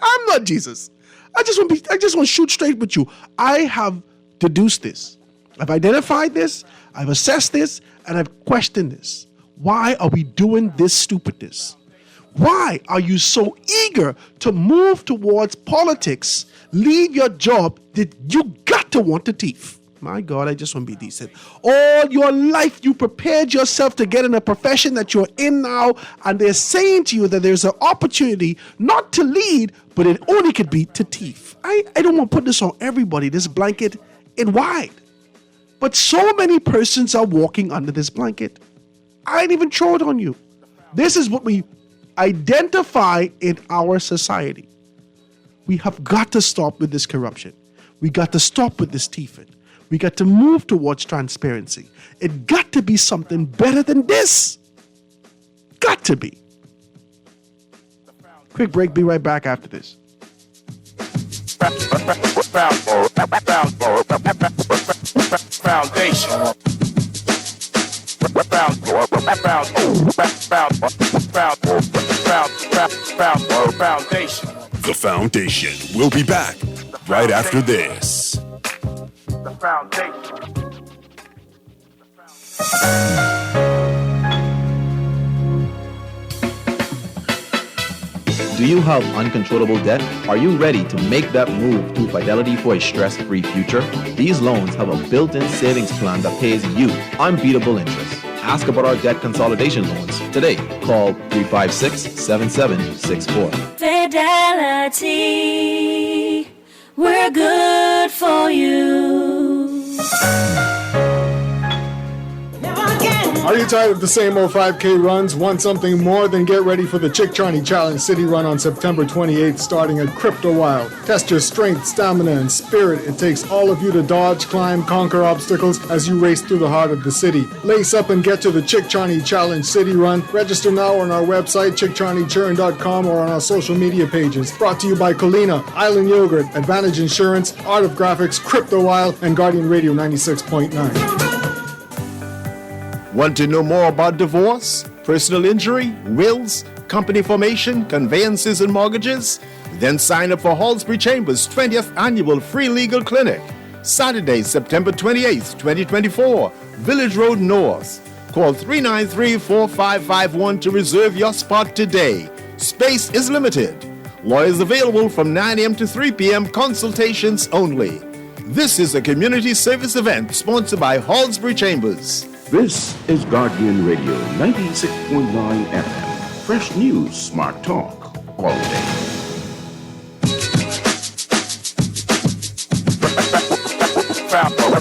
I'm not Jesus. I just want to shoot straight with you. I have deduced this. I've identified this. I've assessed this. And I've questioned this. Why are we doing this stupidness? Why are you so eager to move towards politics, leave your job that you got to want to thief? My God, I just want to be decent. All your life, you prepared yourself to get in a profession that you're in now, and they're saying to you that there's an opportunity not to lead, but it only could be to thief. I don't want to put this on everybody, this blanket in wide. But so many persons are walking under this blanket. I ain't even throw it on you. This is what we identify in our society. We have got to stop with this corruption. We got to stop with this thieving. We got to move towards transparency. It got to be something better than this. Got to be. Quick break. Be right back after this.
Foundation.
The Foundation will be back right after this.
The Foundation.
Do you have uncontrollable debt? Are you ready to make that move to Fidelity for a stress-free future? These loans have a built-in savings plan that pays you unbeatable interest. Ask about our debt consolidation loans today. Call 356-7764.
Fidelity, we're good for you.
Are you tired of the same old 5K runs? Want something more? Then get ready for the Chick Charney Challenge City Run on September 28th, starting at Crypto Wild. Test your strength, stamina, and spirit. It takes all of you to dodge, climb, conquer obstacles as you race through the heart of the city. Lace up and get to the Chick Charney Challenge City Run. Register now on our website, chickcharneychurn.com, or on our social media pages. Brought to you by Colina, Island Yogurt, Advantage Insurance, Art of Graphics, Crypto Wild, and Guardian Radio 96.9.
Want to know more about divorce, personal injury, wills, company formation, conveyances, and mortgages? Then sign up for Hallsbury Chambers' 20th Annual Free Legal Clinic. Saturday, September 28th, 2024, Village Road North. Call 393-4551 to reserve your spot today. Space is limited. Lawyers available from 9 a.m. to 3 p.m. Consultations only. This is a community service event sponsored by Hallsbury Chambers.
This is Guardian Radio 96.9 FM. Fresh news, smart talk, all day.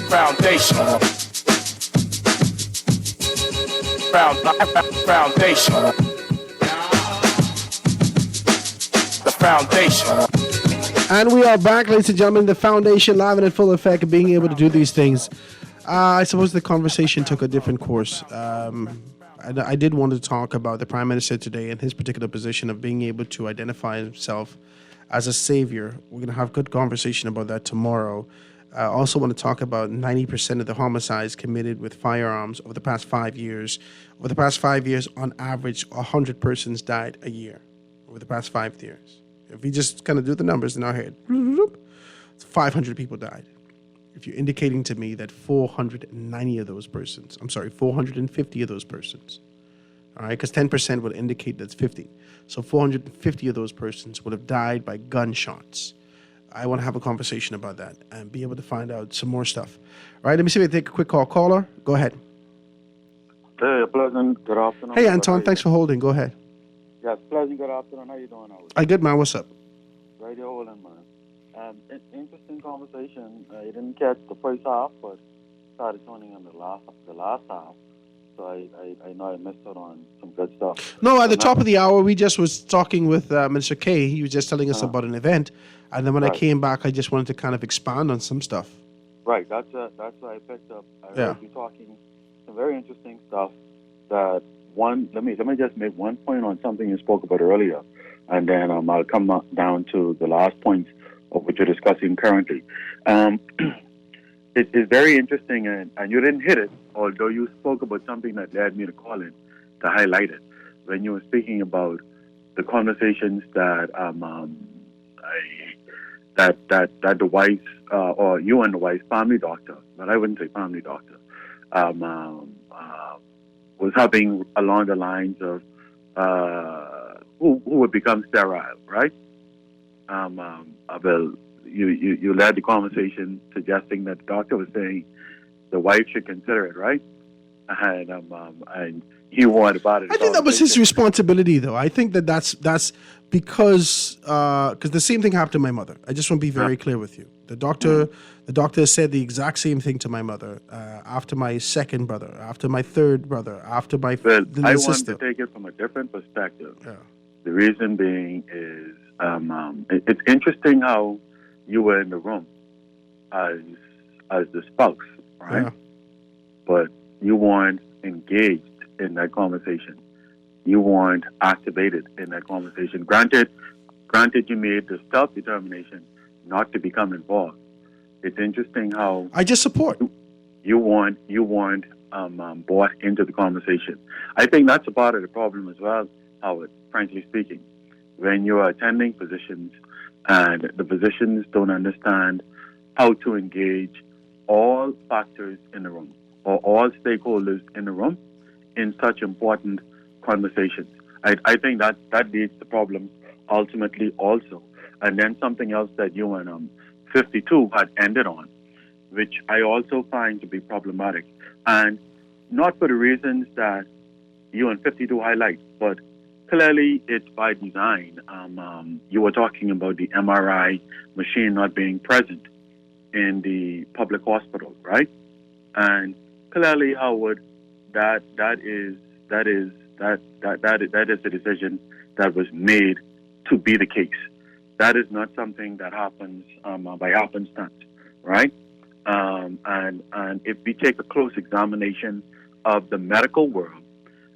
Foundation. Foundation. The foundation.
And we are back, ladies and gentlemen. The foundation live and in full effect of being able to do these things. I suppose the conversation took a different course. I did want to talk about the Prime Minister today and his particular position of being able to identify himself as a savior. We're going to have a good conversation about that tomorrow. I also want to talk about 90% of the homicides committed with firearms over the past 5 years. Over the past 5 years, on average, 100 persons died a year over the past 5 years. If we just kind of do the numbers in our head, 500 people died. If you're indicating to me that 450 of those persons, all right, because 10% would indicate that's 50. So 450 of those persons would have died by gunshots. I want to have a conversation about that and be able to find out some more stuff. All right, let me see if I take a quick call. Caller, go ahead.
Hey, pleasant good afternoon.
Hey, Anton, thanks for holding. Go ahead.
Yes, pleasant good afternoon. How you doing, Howard?
Hi, good, man. What's up?
Radio holding, man. Interesting conversation. You didn't catch the first half, but started tuning in the last half. So I know I missed out on some good stuff.
No, at the top of the hour, we just was talking with Mr. K. He was just telling us about an event, and then when I came back, I just wanted to kind of expand on some stuff.
Right, that's what I picked up. I heard you talking some very interesting stuff. That one, let me just make one point on something you spoke about earlier, and then I'll come down to the last points of what you're discussing currently. It is very interesting, and you didn't hit it, although you spoke about something that led me to call in to highlight it. When you were speaking about the conversations that that the wife's or you and the wife's family doctor, but I wouldn't say family doctor, was having along the lines of who would become sterile, right? Well, you led the conversation suggesting that the doctor was saying the wife should consider it, right? And he warned about it.
I think that was his responsibility, though. I think that's because the same thing happened to my mother. I just want to be very clear with you. The doctor said the exact same thing to my mother after my second brother, after my third brother, after my
I
little sister.
want to take it from a different perspective. Yeah. The reason being is it's interesting how you were in the room as the spouse, right? Yeah. But you weren't engaged in that conversation. You weren't activated in that conversation. Granted, you made the self-determination not to become involved. It's interesting how
I just support.
You weren't brought into the conversation. I think that's a part of the problem as well, Howard, frankly speaking. When you are attending physicians and the physicians don't understand how to engage all factors in the room or all stakeholders in the room in such important conversations. I think that leads to problems ultimately also. And then something else that you and 52 had ended on, which I also find to be problematic. And not for the reasons that you and 52 highlight, but clearly it's by design. You were talking about the MRI machine not being present in the public hospital, right? And clearly, Howard, that is a decision that was made to be the case. That is not something that happens by happenstance, right? And if we take a close examination of the medical world,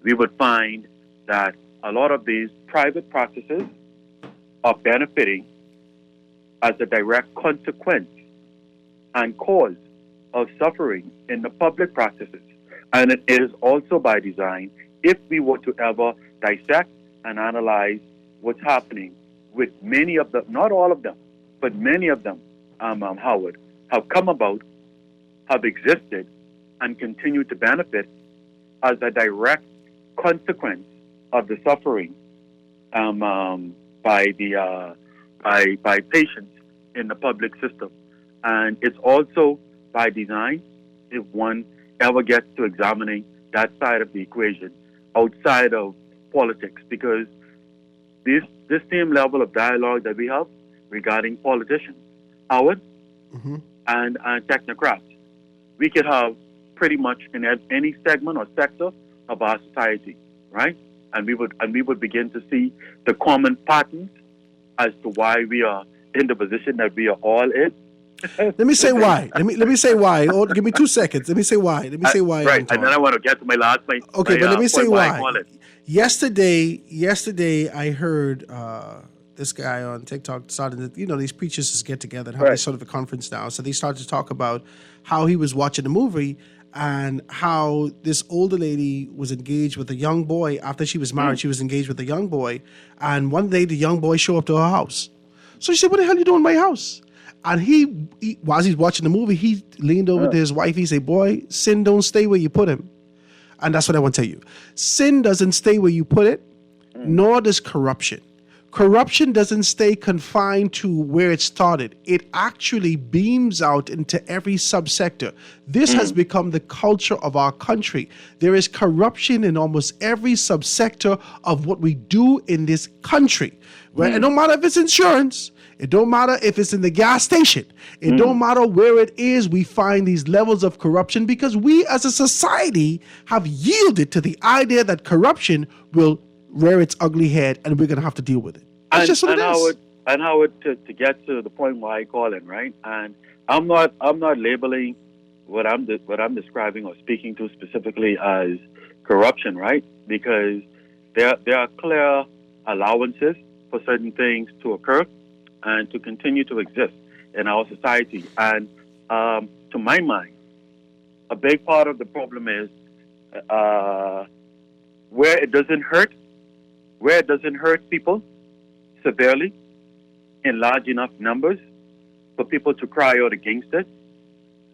we would find that a lot of these private practices are benefiting as a direct consequence and cause of suffering in the public practices. And it is also by design if we were to ever dissect and analyze what's happening with many of them, not all of them, but many of them, Howard, have come about, have existed, and continue to benefit as a direct consequence of the suffering by patients in the public system. And it's also by design if one ever gets to examining that side of the equation outside of politics, because this same level of dialogue that we have regarding politicians, Howard, and technocrats, we could have pretty much in any segment or sector of our society, right? And we would begin to see the common patterns as to why we are in the position that we are all in.
Let me say why. Let me say why. Oh, give me 2 seconds. Let me say why.
Right, and then I want to get to my last point.
Okay, but let me say why. Yesterday, I heard this guy on TikTok started. These preachers just get together and have this sort of a conference now. So they started to talk about how he was watching the movie and how this older lady was engaged with a young boy after she was married. She was engaged with a young boy, and one day the young boy showed up to her house. So she said, "What the hell are you doing in my house?" And he while he's watching the movie, he leaned over to his wife. He said, "Boy, sin don't stay where you put him." And that's what I want to tell you. Sin doesn't stay where you put it, nor does corruption. Corruption doesn't stay confined to where it started. It actually beams out into every subsector. This has become the culture of our country. There is corruption in almost every subsector of what we do in this country. Right? It don't matter if it's insurance. It don't matter if it's in the gas station. It don't matter where it is. We find these levels of corruption because we as a society have yielded to the idea that corruption will rear its ugly head and we're going to have to deal with it. That's just what it is.
And Howard, to get to the point why I call it, right? And I'm not labeling what I'm describing or speaking to specifically as corruption, right? Because there are clear allowances for certain things to occur and to continue to exist in our society. And to my mind, a big part of the problem is where it doesn't hurt people severely in large enough numbers for people to cry out against it,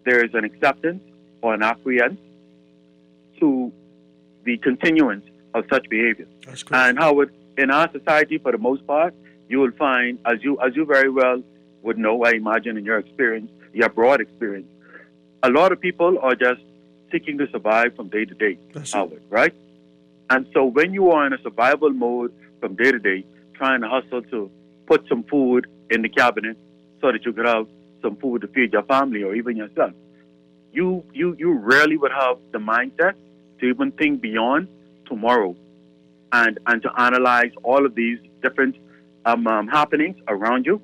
there is an acceptance or an acquiescence to the continuance of such behavior. And Howard, in our society, for the most part, you will find, as you very well would know, I imagine in your experience, your broad experience, a lot of people are just seeking to survive from day to day, Howard, right? And so when you are in a survival mode from day to day, trying to hustle to put some food in the cabinet so that you could have some food to feed your family or even yourself, you rarely would have the mindset to even think beyond tomorrow and to analyze all of these different happenings around you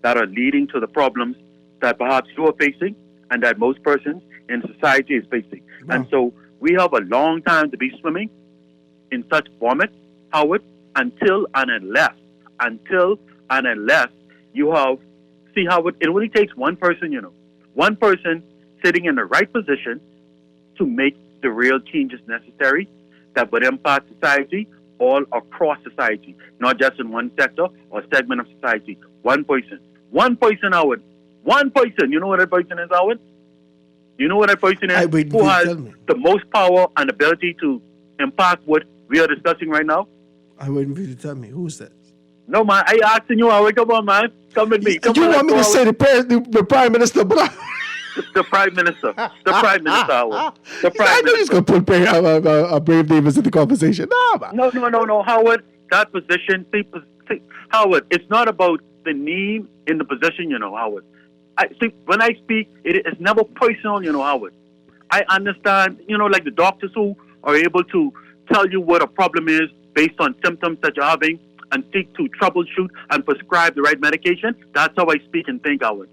that are leading to the problems that perhaps you are facing and that most persons in society is facing. Wow. And so we have a long time to be swimming in such vomit, Howard, until and unless you have, see, Howard, it only takes one person, one person sitting in the right position to make the real changes necessary that would impact society all across society, not just in one sector or segment of society. One person, Howard. One person. You know what that person is, Howard? You know what that person is? Who has the most power and ability to impact what we are discussing right now?
I'm waiting for you to tell me. Who's that?
No, man. I asking you, Howard. Come on, man. Come with me.
You want me to say the Prime Minister, bro?
The Prime Minister. The Prime Minister, Howard. The Prime
I know he's going to put Brave Davis in the conversation. No, man.
No, Howard. That position, see, Howard, it's not about the need in the position, Howard. When I speak, it's never personal, Howard. I understand, like the doctors who are able to tell you what a problem is based on symptoms that you're having and seek to troubleshoot and prescribe the right medication, that's how I speak and think, Howard.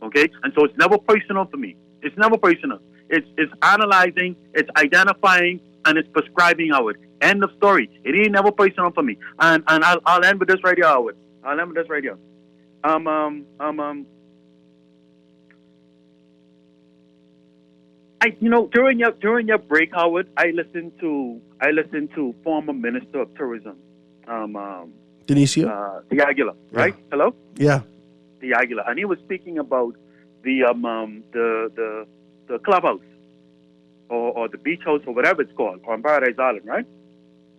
Okay? And so it's never personal for me. It's never personal. It's analyzing, it's identifying, and it's prescribing, Howard. End of story. It ain't never personal for me. And I'll end with this right here, Howard. I'll end with this right here. During your break, Howard, I listened to former Minister of Tourism,
Dionisio?
De Aguila, right?
Yeah.
Hello?
Yeah.
De Aguila, and he was speaking about the clubhouse or the beach house or whatever it's called on Paradise Island, right?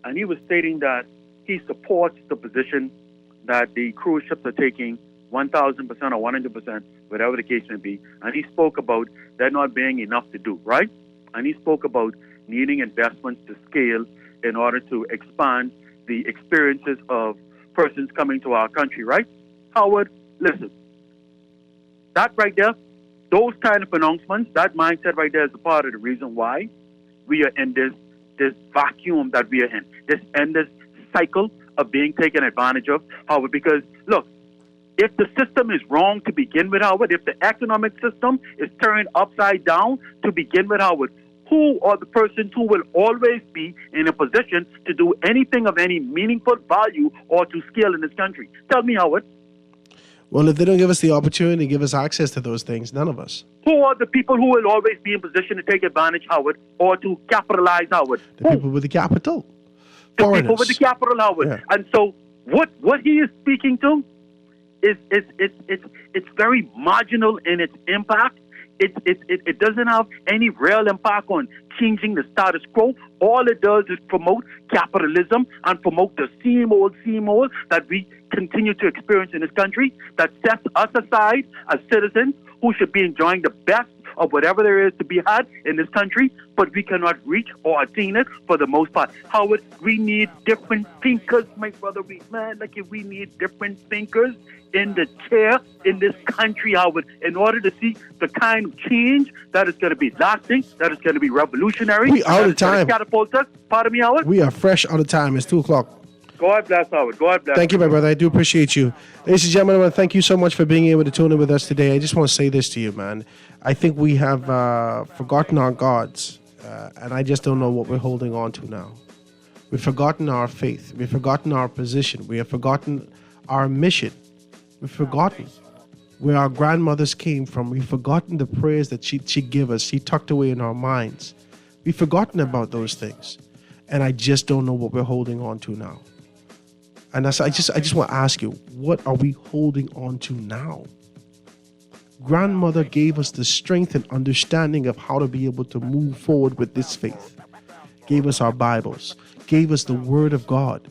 And he was stating that he supports the position that the cruise ships are taking 1,000% or 100%, whatever the case may be. And he spoke about there not being enough to do, right? And he spoke about needing investments to scale in order to expand the experiences of persons coming to our country, right? Howard, listen, that right there, those kind of announcements, that mindset right there is a part of the reason why we are in this vacuum that we are in, this endless cycle of being taken advantage of, Howard, because, look, if the system is wrong to begin with, Howard, if the economic system is turned upside down to begin with, Howard, who are the persons who will always be in a position to do anything of any meaningful value or to scale in this country? Tell me, Howard.
Well, if they don't give us the opportunity, give us access to those things, none of us.
Who are the people who will always be in position to take advantage, Howard, or to capitalize, Howard?
The people with the capital.
The
Foreigners.
people with the capital, Howard.
Yeah.
And so what he is speaking to is it's very marginal in its impact. It doesn't have any real impact on changing the status quo. All it does is promote capitalism and promote the same old that we continue to experience in this country, that sets us aside as citizens who should be enjoying the best of whatever there is to be had in this country, but we cannot reach or attain it for the most part. Howard, we need different thinkers, my brother. We need different thinkers in the chair in this country, Howard, in order to see the kind of change that is going to be lasting, that is going to be revolutionary.
We out of time.
Catapult us. Pardon me, Howard?
We are fresh out of time. It's 2 o'clock.
God bless, Howard. God bless.
Thank you, my brother. I do appreciate you. Ladies and gentlemen, I want to thank you so much for being able to tune in with us today. I just want to say this to you, man. I think we have forgotten our gods, and I just don't know what we're holding on to now. We've forgotten our faith. We've forgotten our position. We have forgotten our mission. We've forgotten where our grandmothers came from. We've forgotten the prayers that she gave us. She tucked away in our minds. We've forgotten about those things. And I just don't know what we're holding on to now. And I just want to ask you, what are we holding on to now? Grandmother gave us the strength and understanding of how to be able to move forward with this faith. Gave us our Bibles, gave us the Word of God,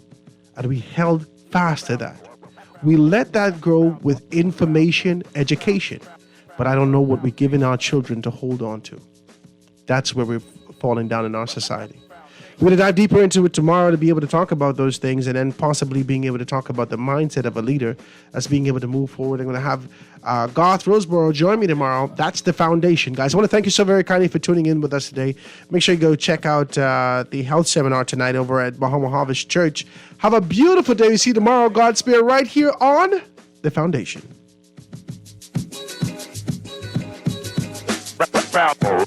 and we held fast to that. We let that grow with information, education, but I don't know what we're giving our children to hold on to. That's where we're falling down in our society. We're going to dive deeper into it tomorrow to be able to talk about those things and then possibly being able to talk about the mindset of a leader as being able to move forward. I'm going to have Garth Roseborough join me tomorrow. That's the foundation. Guys, I want to thank you so very kindly for tuning in with us today. Make sure you go check out the health seminar tonight over at Bahama Harvest Church. Have a beautiful day. We see you tomorrow, God's Spirit, right here on The Foundation.
Foundation.